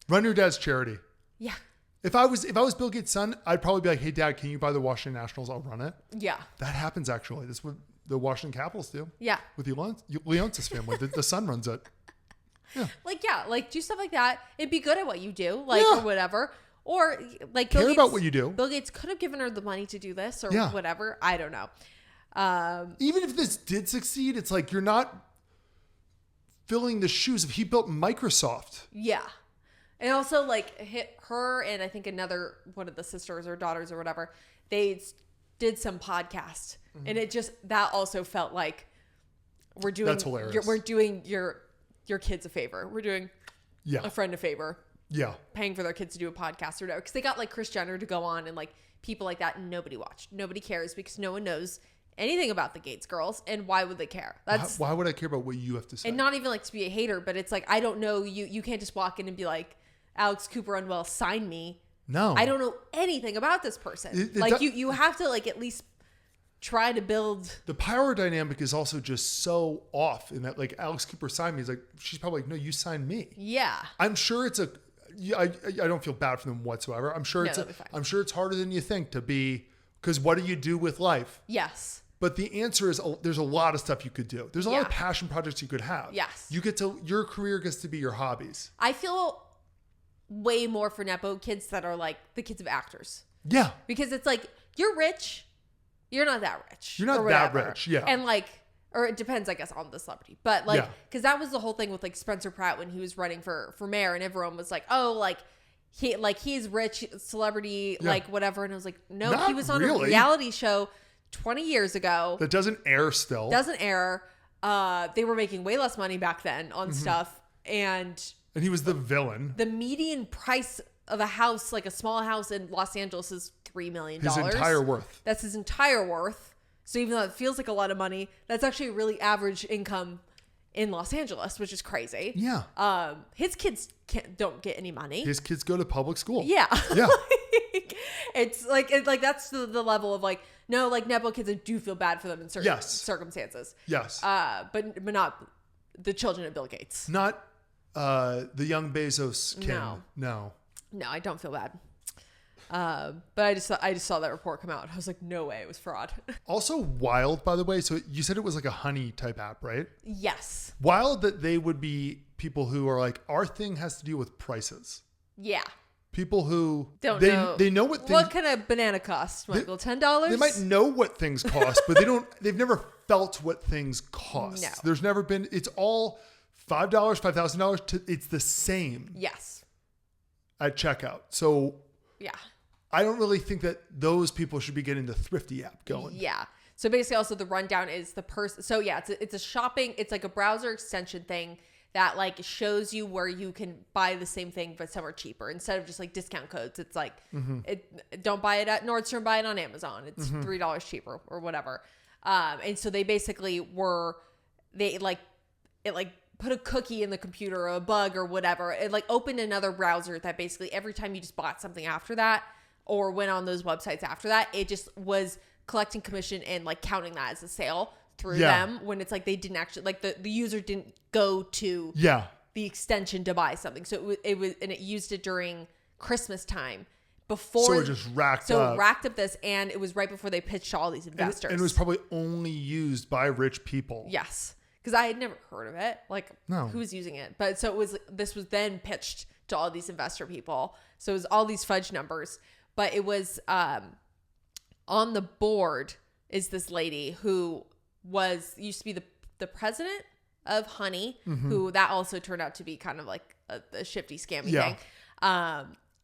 Speaker 1: Run your dad's charity.
Speaker 2: Yeah.
Speaker 1: If I was Bill Gates' son, I'd probably be like, hey, Dad, can you buy the Washington Nationals? I'll run it.
Speaker 2: Yeah.
Speaker 1: That happens, actually. That's what the Washington Capitals do.
Speaker 2: Yeah.
Speaker 1: With the Leonsis family. The son runs it. Yeah.
Speaker 2: Like do stuff like that. And be good at what you do, or whatever. Or, like,
Speaker 1: care about what you do.
Speaker 2: Bill Gates could have given her the money to do this or whatever. I don't know.
Speaker 1: Even if this did succeed, it's like you're not filling the shoes of he built Microsoft.
Speaker 2: Yeah. And also, like, her and I think another one of the sisters or daughters or whatever, they did some podcast. Mm-hmm. And it just, that also felt like we're doing,
Speaker 1: that's hilarious.
Speaker 2: We're doing your kids a favor. We're doing a friend a favor.
Speaker 1: Yeah.
Speaker 2: Paying for their kids to do a podcast or whatever. Because they got, like, Kris Jenner to go on and, like, people like that. And nobody watched. Nobody cares because no one knows anything about the Gates girls. And why would they care?
Speaker 1: Why would I care about what you have to say?
Speaker 2: And not even, like, to be a hater, but it's like, I don't know. You can't just walk in and be like, Alex Cooper Unwell, sign me.
Speaker 1: No.
Speaker 2: I don't know anything about this person. You have to, like, at least try to build.
Speaker 1: The power dynamic is also just so off in that, like, Alex Cooper signed me. He's like, she's probably like, no, you signed me.
Speaker 2: Yeah.
Speaker 1: I'm sure it's I don't feel bad for them whatsoever. I'm sure I'm sure it's harder than you think to be, because what do you do with life?
Speaker 2: Yes.
Speaker 1: But the answer is there's a lot of stuff you could do. There's a lot of passion projects you could have.
Speaker 2: Yes.
Speaker 1: Your career gets to be your hobbies.
Speaker 2: I feel way more for Nepo kids that are like the kids of actors.
Speaker 1: Yeah.
Speaker 2: Because it's like, you're rich. You're not that rich.
Speaker 1: You're not that rich. Yeah.
Speaker 2: And like, or it depends, I guess, on the celebrity. But like, because that was the whole thing with like Spencer Pratt when he was running for mayor, and everyone was like, oh, like he's rich, celebrity, like whatever. And I was like, no,
Speaker 1: not
Speaker 2: he was on
Speaker 1: really.
Speaker 2: a reality show 20 years ago.
Speaker 1: That doesn't air still.
Speaker 2: Doesn't air. They were making way less money back then on stuff. And
Speaker 1: he was the villain.
Speaker 2: The median price of a house, like a small house in Los Angeles, is $3 million.
Speaker 1: His entire worth.
Speaker 2: That's his entire worth. So even though it feels like a lot of money, that's actually a really average income in Los Angeles, which is crazy.
Speaker 1: Yeah.
Speaker 2: His kids don't get any money.
Speaker 1: His kids go to public school.
Speaker 2: Yeah.
Speaker 1: Yeah.
Speaker 2: It's like that's the level of like, no, like Nepo kids, I do feel bad for them in certain circumstances.
Speaker 1: Yes.
Speaker 2: But not the children of Bill Gates.
Speaker 1: Not the young Bezos king. No,
Speaker 2: I don't feel bad. But I just saw that report come out. I was like, no way, it was fraud.
Speaker 1: Also wild, by the way. So you said it was like a honey type app, right?
Speaker 2: Yes.
Speaker 1: Wild that they would be people who are like, our thing has to do with prices.
Speaker 2: Yeah.
Speaker 1: People who
Speaker 2: don't know.
Speaker 1: They know what things.
Speaker 2: What kind of banana cost, Michael? $10?
Speaker 1: They might know what things cost, but they've never felt what things cost.
Speaker 2: No.
Speaker 1: There's never been, it's all $5, $5,000 it's the same.
Speaker 2: Yes.
Speaker 1: At checkout. So
Speaker 2: yeah.
Speaker 1: I don't really think that those people should be getting the Thrifty app going.
Speaker 2: Yeah. So basically also the rundown is the person. So yeah, it's a shopping. It's like a browser extension thing that like shows you where you can buy the same thing, but somewhere cheaper instead of just like discount codes. It's like, don't buy it at Nordstrom, buy it on Amazon. It's $3 cheaper or whatever. And so they basically put a cookie in the computer or a bug or whatever. It like opened another browser that basically every time you just bought something after that, or went on those websites after that, it just was collecting commission and like counting that as a sale through them when it's like they didn't actually, like the user didn't go to the extension to buy something. So it was, and it used it during Christmas time before.
Speaker 1: So it just racked up
Speaker 2: this, and it was right before they pitched to all these investors.
Speaker 1: And it was probably only used by rich people.
Speaker 2: Yes. Because I had never heard of it. Like, who was using it? But so this was then pitched to all these investor people. So it was all these fudge numbers. But it was on the board is this lady who used to be the president of Honey, who that also turned out to be kind of like a shifty, scammy thing.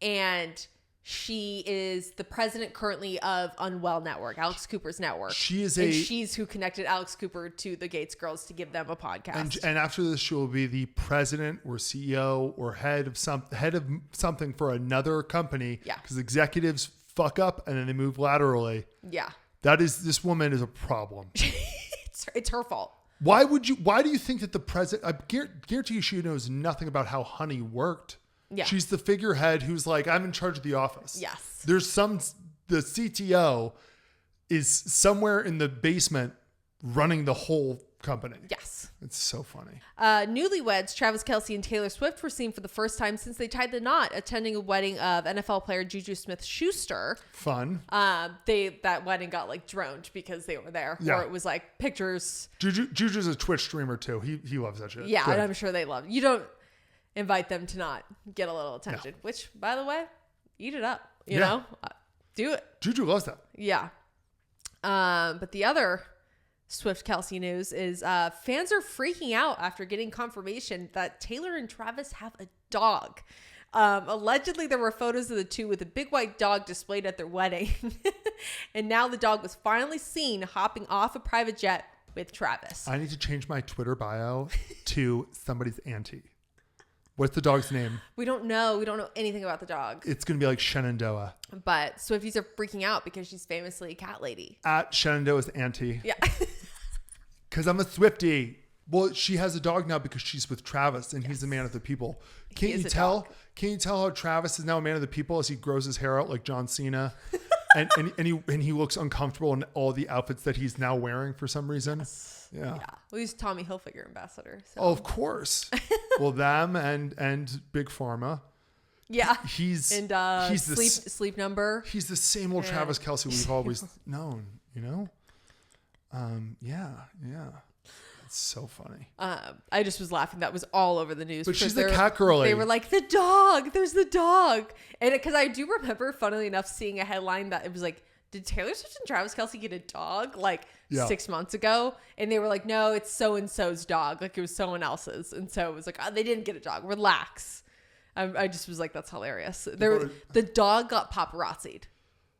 Speaker 2: And she is the president currently of Unwell Network, Alex Cooper's network. She's who connected Alex Cooper to the Gates girls to give them a podcast.
Speaker 1: And after this, she will be the president or CEO or head of something for another company. Yeah. Because executives fuck up and then they move laterally.
Speaker 2: Yeah.
Speaker 1: This woman is a problem.
Speaker 2: It's her fault.
Speaker 1: Why do you think that the president, I guarantee you she knows nothing about how Honey worked. Yeah. She's the figurehead who's like, I'm in charge of the office.
Speaker 2: Yes.
Speaker 1: The CTO is somewhere in the basement running the whole company.
Speaker 2: Yes.
Speaker 1: It's so funny.
Speaker 2: Newlyweds, Travis Kelce and Taylor Swift were seen for the first time since they tied the knot, attending a wedding of NFL player Juju Smith-Schuster.
Speaker 1: Fun.
Speaker 2: That wedding got like droned because they were there. Yeah. Or it was like pictures.
Speaker 1: Juju's a Twitch streamer too. He loves that shit.
Speaker 2: Yeah, and I'm sure they love it. You don't invite them to not get a little attention, which, by the way, eat it up. You know? Do it.
Speaker 1: Juju loves that.
Speaker 2: Yeah. But the other Swift Kelce news is fans are freaking out after getting confirmation that Taylor and Travis have a dog. Allegedly, there were photos of the two with a big white dog displayed at their wedding. And now the dog was finally seen hopping off a private jet with Travis.
Speaker 1: I need to change my Twitter bio to somebody's auntie. What's the dog's name?
Speaker 2: We don't know. We don't know anything about the dog.
Speaker 1: It's going to be like Shenandoah.
Speaker 2: But Swifties are freaking out because she's famously a cat lady.
Speaker 1: At Shenandoah's auntie.
Speaker 2: Yeah.
Speaker 1: Because I'm a Swiftie. Well, she has a dog now because she's with Travis and he's a man of the people. Can't you tell how Travis is now a man of the people as he grows his hair out like John Cena? and he looks uncomfortable in all the outfits that he's now wearing for some reason. Yes. Yeah.
Speaker 2: Well, he's Tommy Hilfiger ambassador. So.
Speaker 1: Oh, of course. Well, them and Big Pharma.
Speaker 2: Yeah.
Speaker 1: He's
Speaker 2: Sleep Number.
Speaker 1: He's the same old Travis Kelce we've always known, you know? Yeah. It's so funny.
Speaker 2: I just was laughing. That was all over the news.
Speaker 1: But she's the cat girlie.
Speaker 2: They were like, the dog. There's the dog. And because I do remember, funnily enough, seeing a headline that it was like, did Taylor Swift and Travis Kelce get a dog 6 months ago? And they were like, no, it's so-and-so's dog. Like it was someone else's. And so it was like, oh, they didn't get a dog. Relax. I just was like, that's hilarious. The dog got paparazzi'd.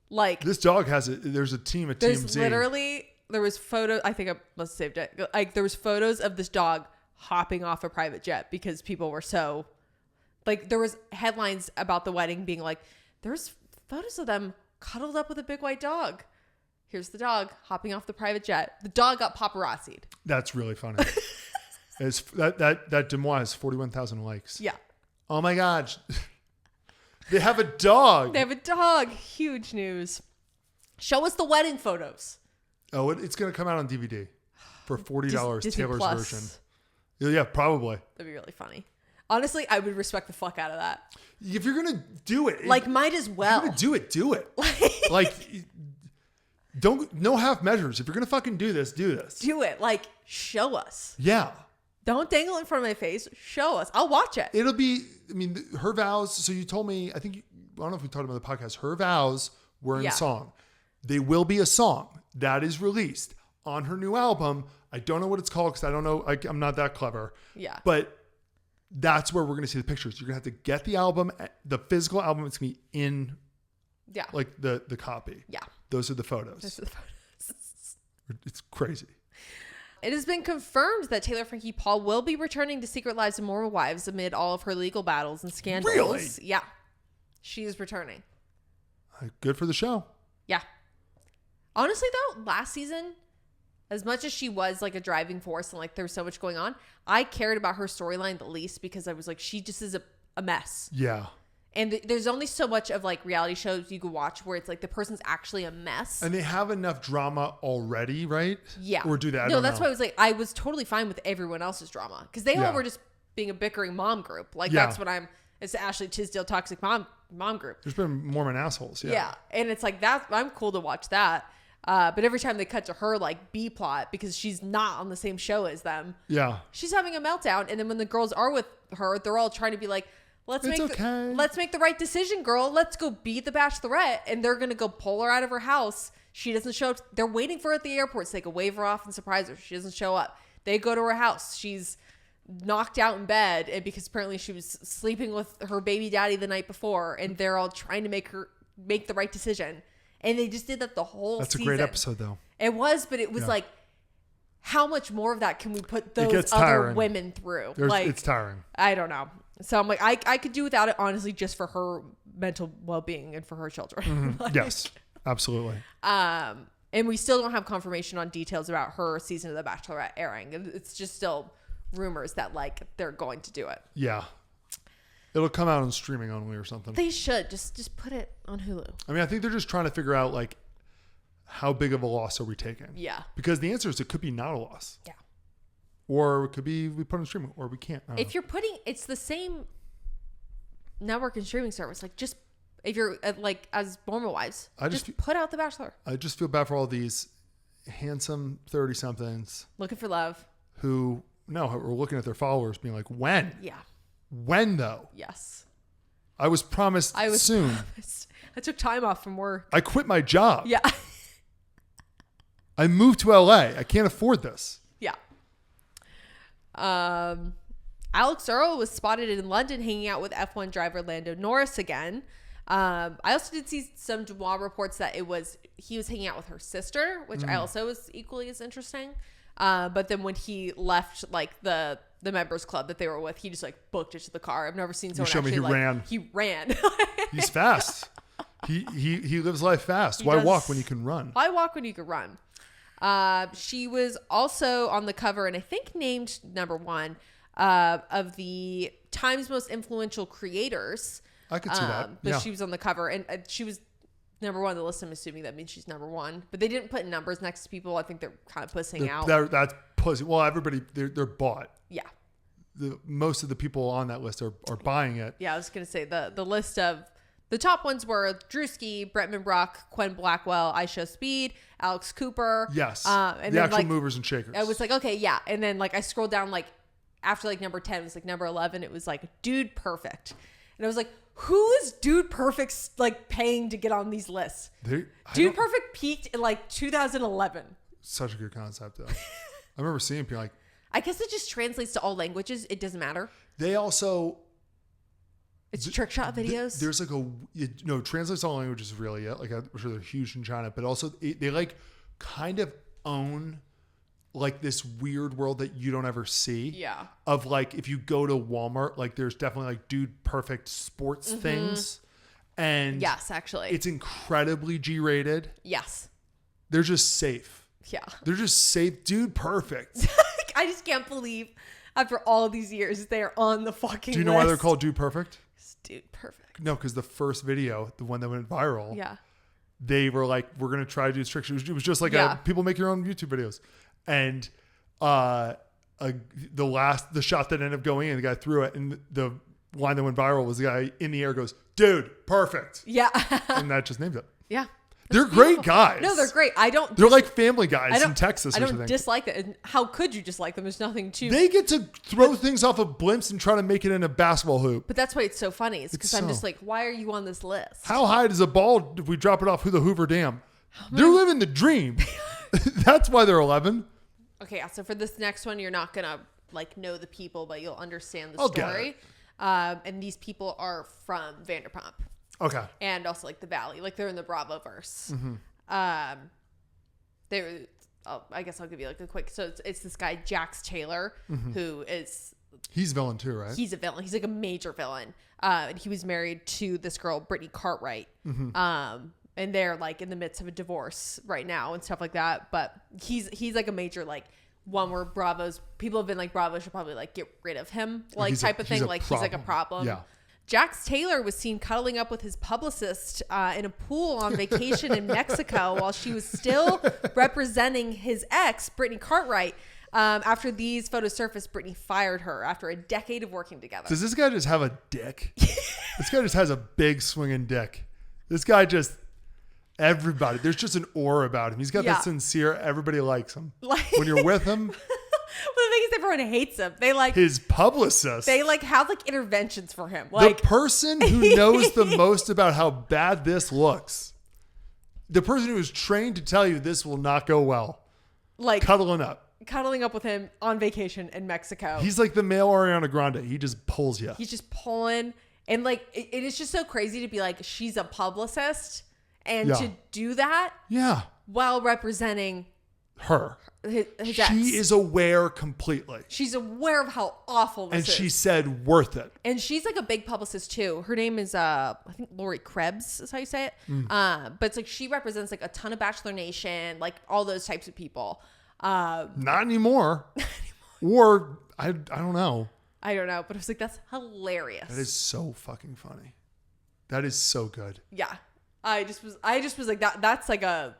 Speaker 2: Like
Speaker 1: this dog has it. There's a team at
Speaker 2: there's
Speaker 1: TMZ.
Speaker 2: literally there was photo. I think I must have saved it. Like there was photos of this dog hopping off a private jet because people were so like there was headlines about the wedding being like there's photos of them cuddled up with a big white dog. Here's the dog hopping off the private jet. The dog got paparazzi'd.
Speaker 1: That's really funny. It's that Demois has 41,000 likes.
Speaker 2: Yeah.
Speaker 1: Oh my gosh. They have a dog.
Speaker 2: They have a dog. Huge news. Show us the wedding photos.
Speaker 1: Oh, it's going to come out on DVD for $40.
Speaker 2: Disney
Speaker 1: Taylor's
Speaker 2: Plus.
Speaker 1: version. Yeah, probably.
Speaker 2: That'd be really funny. Honestly, I would respect the fuck out of that.
Speaker 1: If you're going to do it.
Speaker 2: Like, might as well.
Speaker 1: If you're going to do it. Like, no half measures. If you're going to fucking do this, do this.
Speaker 2: Do it. Like, show us.
Speaker 1: Yeah.
Speaker 2: Don't dangle it in front of my face. Show us. I'll watch it.
Speaker 1: It'll be, I mean, her vows. So you told me, I don't know if we talked about the podcast, her vows were in song. They will be a song that is released on her new album. I don't know what it's called because I don't know. I'm not that clever.
Speaker 2: Yeah.
Speaker 1: But that's where we're going to see the pictures. You're going to have to get the album, the physical album. It's going to be in like the copy.
Speaker 2: Yeah.
Speaker 1: Those are the photos. It's crazy.
Speaker 2: It has been confirmed that Taylor Frankie Paul will be returning to Secret Lives of Mormon Wives amid all of her legal battles and scandals.
Speaker 1: Really?
Speaker 2: Yeah. She is returning.
Speaker 1: Good for the show.
Speaker 2: Yeah. Honestly, though, last season, as much as she was like a driving force and like there was so much going on, I cared about her storyline the least because I was like, she just is a mess.
Speaker 1: Yeah.
Speaker 2: And there's only so much of like reality shows you could watch where it's like the person's actually a mess.
Speaker 1: And they have enough drama already, right?
Speaker 2: Yeah.
Speaker 1: Or do that?
Speaker 2: No, that's why I was like, I was totally fine with everyone else's drama because they all were just being a bickering mom group. Like that's what it's the Ashley Tisdale toxic mom group.
Speaker 1: There's been Mormon assholes. Yeah.
Speaker 2: And it's like that. I'm cool to watch that. But every time they cut to her like B plot because she's not on the same show as them.
Speaker 1: Yeah.
Speaker 2: She's having a meltdown. And then when the girls are with her, they're all trying to be like, let's make the right decision, girl. Let's go beat the bachelorette. And they're going to go pull her out of her house. She doesn't show up. They're waiting for her at the airport so they can wave her off and surprise her. She doesn't show up. They go to her house. She's knocked out in bed. And because apparently she was sleeping with her baby daddy the night before. And they're all trying to make the right decision. And they just did that the whole season.
Speaker 1: That's a great episode, though.
Speaker 2: It was, but it was like, how much more of that can we put those other
Speaker 1: tiring.
Speaker 2: women through?
Speaker 1: It's tiring.
Speaker 2: I don't know. So I'm like, I could do without it, honestly, just for her mental well-being and for her children.
Speaker 1: Mm-hmm. Yes, absolutely.
Speaker 2: And we still don't have confirmation on details about her season of The Bachelorette airing. It's just still rumors that like they're going to do it.
Speaker 1: Yeah. It'll come out on streaming only or something.
Speaker 2: They should just put it on Hulu.
Speaker 1: I mean, I think they're just trying to figure out like how big of a loss are we taking?
Speaker 2: Yeah.
Speaker 1: Because the answer is it could be not a loss.
Speaker 2: Yeah.
Speaker 1: Or it could be we put it on streaming or we can't.
Speaker 2: If you're putting, it's the same network and streaming service. Like just if you're like as Mormon Wives, just put out The Bachelor.
Speaker 1: I just feel bad for all these handsome 30-somethings
Speaker 2: looking for love
Speaker 1: who are looking at their followers being like, when?
Speaker 2: Yeah.
Speaker 1: When though?
Speaker 2: Yes.
Speaker 1: I was promised soon.
Speaker 2: Promised. I took time off from work.
Speaker 1: I quit my job.
Speaker 2: Yeah.
Speaker 1: I moved to LA. I can't afford this.
Speaker 2: Yeah. Alex Earl was spotted in London hanging out with F1 driver Lando Norris again. I also did see some Dumois reports that he was hanging out with her sister, which I also was equally as interesting. But then when he left like the members club that they were with, he just like booked it to the car. I've never seen someone actually he ran.
Speaker 1: He's fast. He lives life fast. Why walk when you can run?
Speaker 2: Why walk when you can run? She was also on the cover and I think named number 1 of the Times Most Influential Creators.
Speaker 1: I could see that.
Speaker 2: But she was on the cover and she was number 1 on the list. I'm assuming that means she's number 1. But they didn't put numbers next to people. I think they're kind of pussing out.
Speaker 1: That's pussy. Well, everybody, they're bought.
Speaker 2: Yeah.
Speaker 1: Most of the people on that list are buying it.
Speaker 2: Yeah, I was going to say the list of the top ones were Drewski, Bretman Brock, Quen Blackwell, Aisha Speed, Alex Cooper.
Speaker 1: Yes.
Speaker 2: And
Speaker 1: the
Speaker 2: then,
Speaker 1: actual
Speaker 2: like,
Speaker 1: movers and shakers.
Speaker 2: I was like, okay, yeah. And then like I scrolled down like after like number 10, it was like number 11. It was like Dude Perfect. And I was like, who is Dude Perfect like paying to get on these lists? Dude Perfect peaked in like 2011.
Speaker 1: Such a good concept though. I remember seeing people like,
Speaker 2: I guess it just translates to all languages. It doesn't matter.
Speaker 1: They also,
Speaker 2: It's trick shot videos.
Speaker 1: There's like translates all languages really. Like I'm sure they're huge in China, but also they like kind of own like this weird world that you don't ever see.
Speaker 2: Yeah.
Speaker 1: Of like, if you go to Walmart, like there's definitely like dude perfect sports things. And
Speaker 2: yes, actually.
Speaker 1: It's incredibly G-rated.
Speaker 2: Yes.
Speaker 1: They're just safe.
Speaker 2: Yeah.
Speaker 1: They're just safe. Dude perfect.
Speaker 2: I just can't believe after all these years they are on the fucking
Speaker 1: Do you know
Speaker 2: list.
Speaker 1: why they're called Dude Perfect?
Speaker 2: Dude perfect.
Speaker 1: No, because the first video, the one that went viral.
Speaker 2: Yeah.
Speaker 1: They were like, we're going to try to do trick shots. It was just like people make your own YouTube videos. And the shot that ended up going in, the guy threw it, and the line that went viral was the guy in the air goes, dude, perfect.
Speaker 2: Yeah.
Speaker 1: And that just named it.
Speaker 2: Yeah.
Speaker 1: They're great guys.
Speaker 2: No, they're great.
Speaker 1: They're like family guys in Texas or something.
Speaker 2: I don't dislike that. And how could you dislike them? There's nothing to.
Speaker 1: They get to throw things off of blimps and try to make it in a basketball hoop.
Speaker 2: But that's why it's so funny. It's because I'm just like, why are you on this list?
Speaker 1: How high does a ball if we drop it off the Hoover Dam? They're living the dream. That's why they're 11.
Speaker 2: Okay, so for this next one, you're not gonna like know the people, but you'll understand the story. And these people are from Vanderpump.
Speaker 1: Okay.
Speaker 2: And also like the Valley, like they're in the Bravo-verse. I guess I'll give you like a quick. So it's this guy Jax Taylor who is.
Speaker 1: He's a villain too, right?
Speaker 2: He's a villain. He's like a major villain. And he was married to this girl Brittany Cartwright. And they're like in the midst of a divorce right now and stuff like that. But he's like a major like one where people have been like Bravo should probably like get rid of him like type of thing. Like he's like a problem.
Speaker 1: Yeah.
Speaker 2: Jax Taylor was seen cuddling up with his publicist in a pool on vacation in Mexico while she was still representing his ex, Brittany Cartwright. After these photos surfaced, Brittany fired her after a decade of working together.
Speaker 1: Does this guy just have a dick? This guy just has a big swinging dick. This guy just, everybody, there's just an aura about him. He's got this sincere, everybody likes him. When you're with him.
Speaker 2: Well, the thing is, everyone hates him. They like
Speaker 1: his publicist.
Speaker 2: They like have like interventions for him. Like
Speaker 1: the person who knows the most about how bad this looks. The person who is trained to tell you this will not go well.
Speaker 2: Like
Speaker 1: cuddling up
Speaker 2: with him on vacation in Mexico.
Speaker 1: He's like the male Ariana Grande. He just pulls you.
Speaker 2: He's just pulling, and like it is just so crazy to be like she's a publicist and to do that.
Speaker 1: Yeah.
Speaker 2: While representing
Speaker 1: her.
Speaker 2: His ex.
Speaker 1: She is aware completely.
Speaker 2: She's aware of how awful this is.
Speaker 1: And she said worth it.
Speaker 2: And she's like a big publicist too. Her name is I think Lori Krebs is how you say it. But it's like she represents like a ton of Bachelor Nation, like all those types of people.
Speaker 1: Not anymore. Or I don't know.
Speaker 2: I don't know, but I was like, that's hilarious.
Speaker 1: That is so fucking funny. That is so good.
Speaker 2: Yeah. I just was like that's like a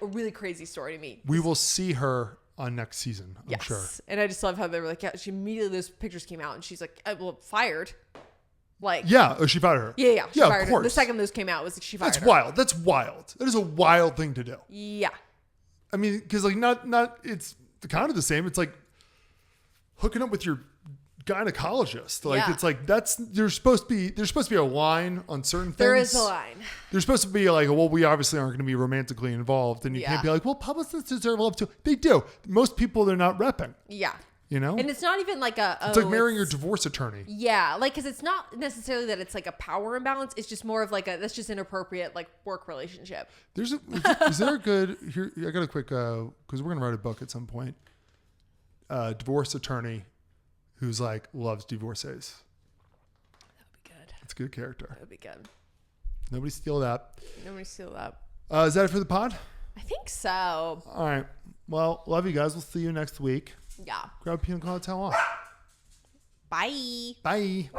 Speaker 2: really crazy story to me.
Speaker 1: We will see her on next season, I'm sure.
Speaker 2: And I just love how they were like, she immediately, those pictures came out and she's like, fired. Like,
Speaker 1: she fired her.
Speaker 2: Yeah. She fired
Speaker 1: of course.
Speaker 2: her. The second those came out was like, she fired her.
Speaker 1: That's wild. That is a wild thing to do.
Speaker 2: Yeah.
Speaker 1: I mean, because like not it's kind of the same. It's like hooking up with your gynecologist. Like it's like there's supposed to be a line on certain things.
Speaker 2: There is a line.
Speaker 1: There's supposed to be like, well, we obviously aren't going to be romantically involved, and you can't be like, well, publicists deserve love too. They do. Most people they're not repping.
Speaker 2: Yeah.
Speaker 1: You know?
Speaker 2: And it's not even like
Speaker 1: it's like marrying your divorce attorney.
Speaker 2: Yeah. Like, because it's not necessarily that it's like a power imbalance. It's just more of like that's just inappropriate like work relationship.
Speaker 1: Is there a good, here, I got a quick, because we're going to write a book at some point. Divorce attorney who's like loves divorcees.
Speaker 2: That would be good.
Speaker 1: It's a good character.
Speaker 2: That would be good.
Speaker 1: Nobody steal that. Is that it for the pod?
Speaker 2: I think so.
Speaker 1: All right. Well, love you guys. We'll see you next week.
Speaker 2: Yeah.
Speaker 1: Grab a pina colada, towel off.
Speaker 2: Bye.
Speaker 1: Bye.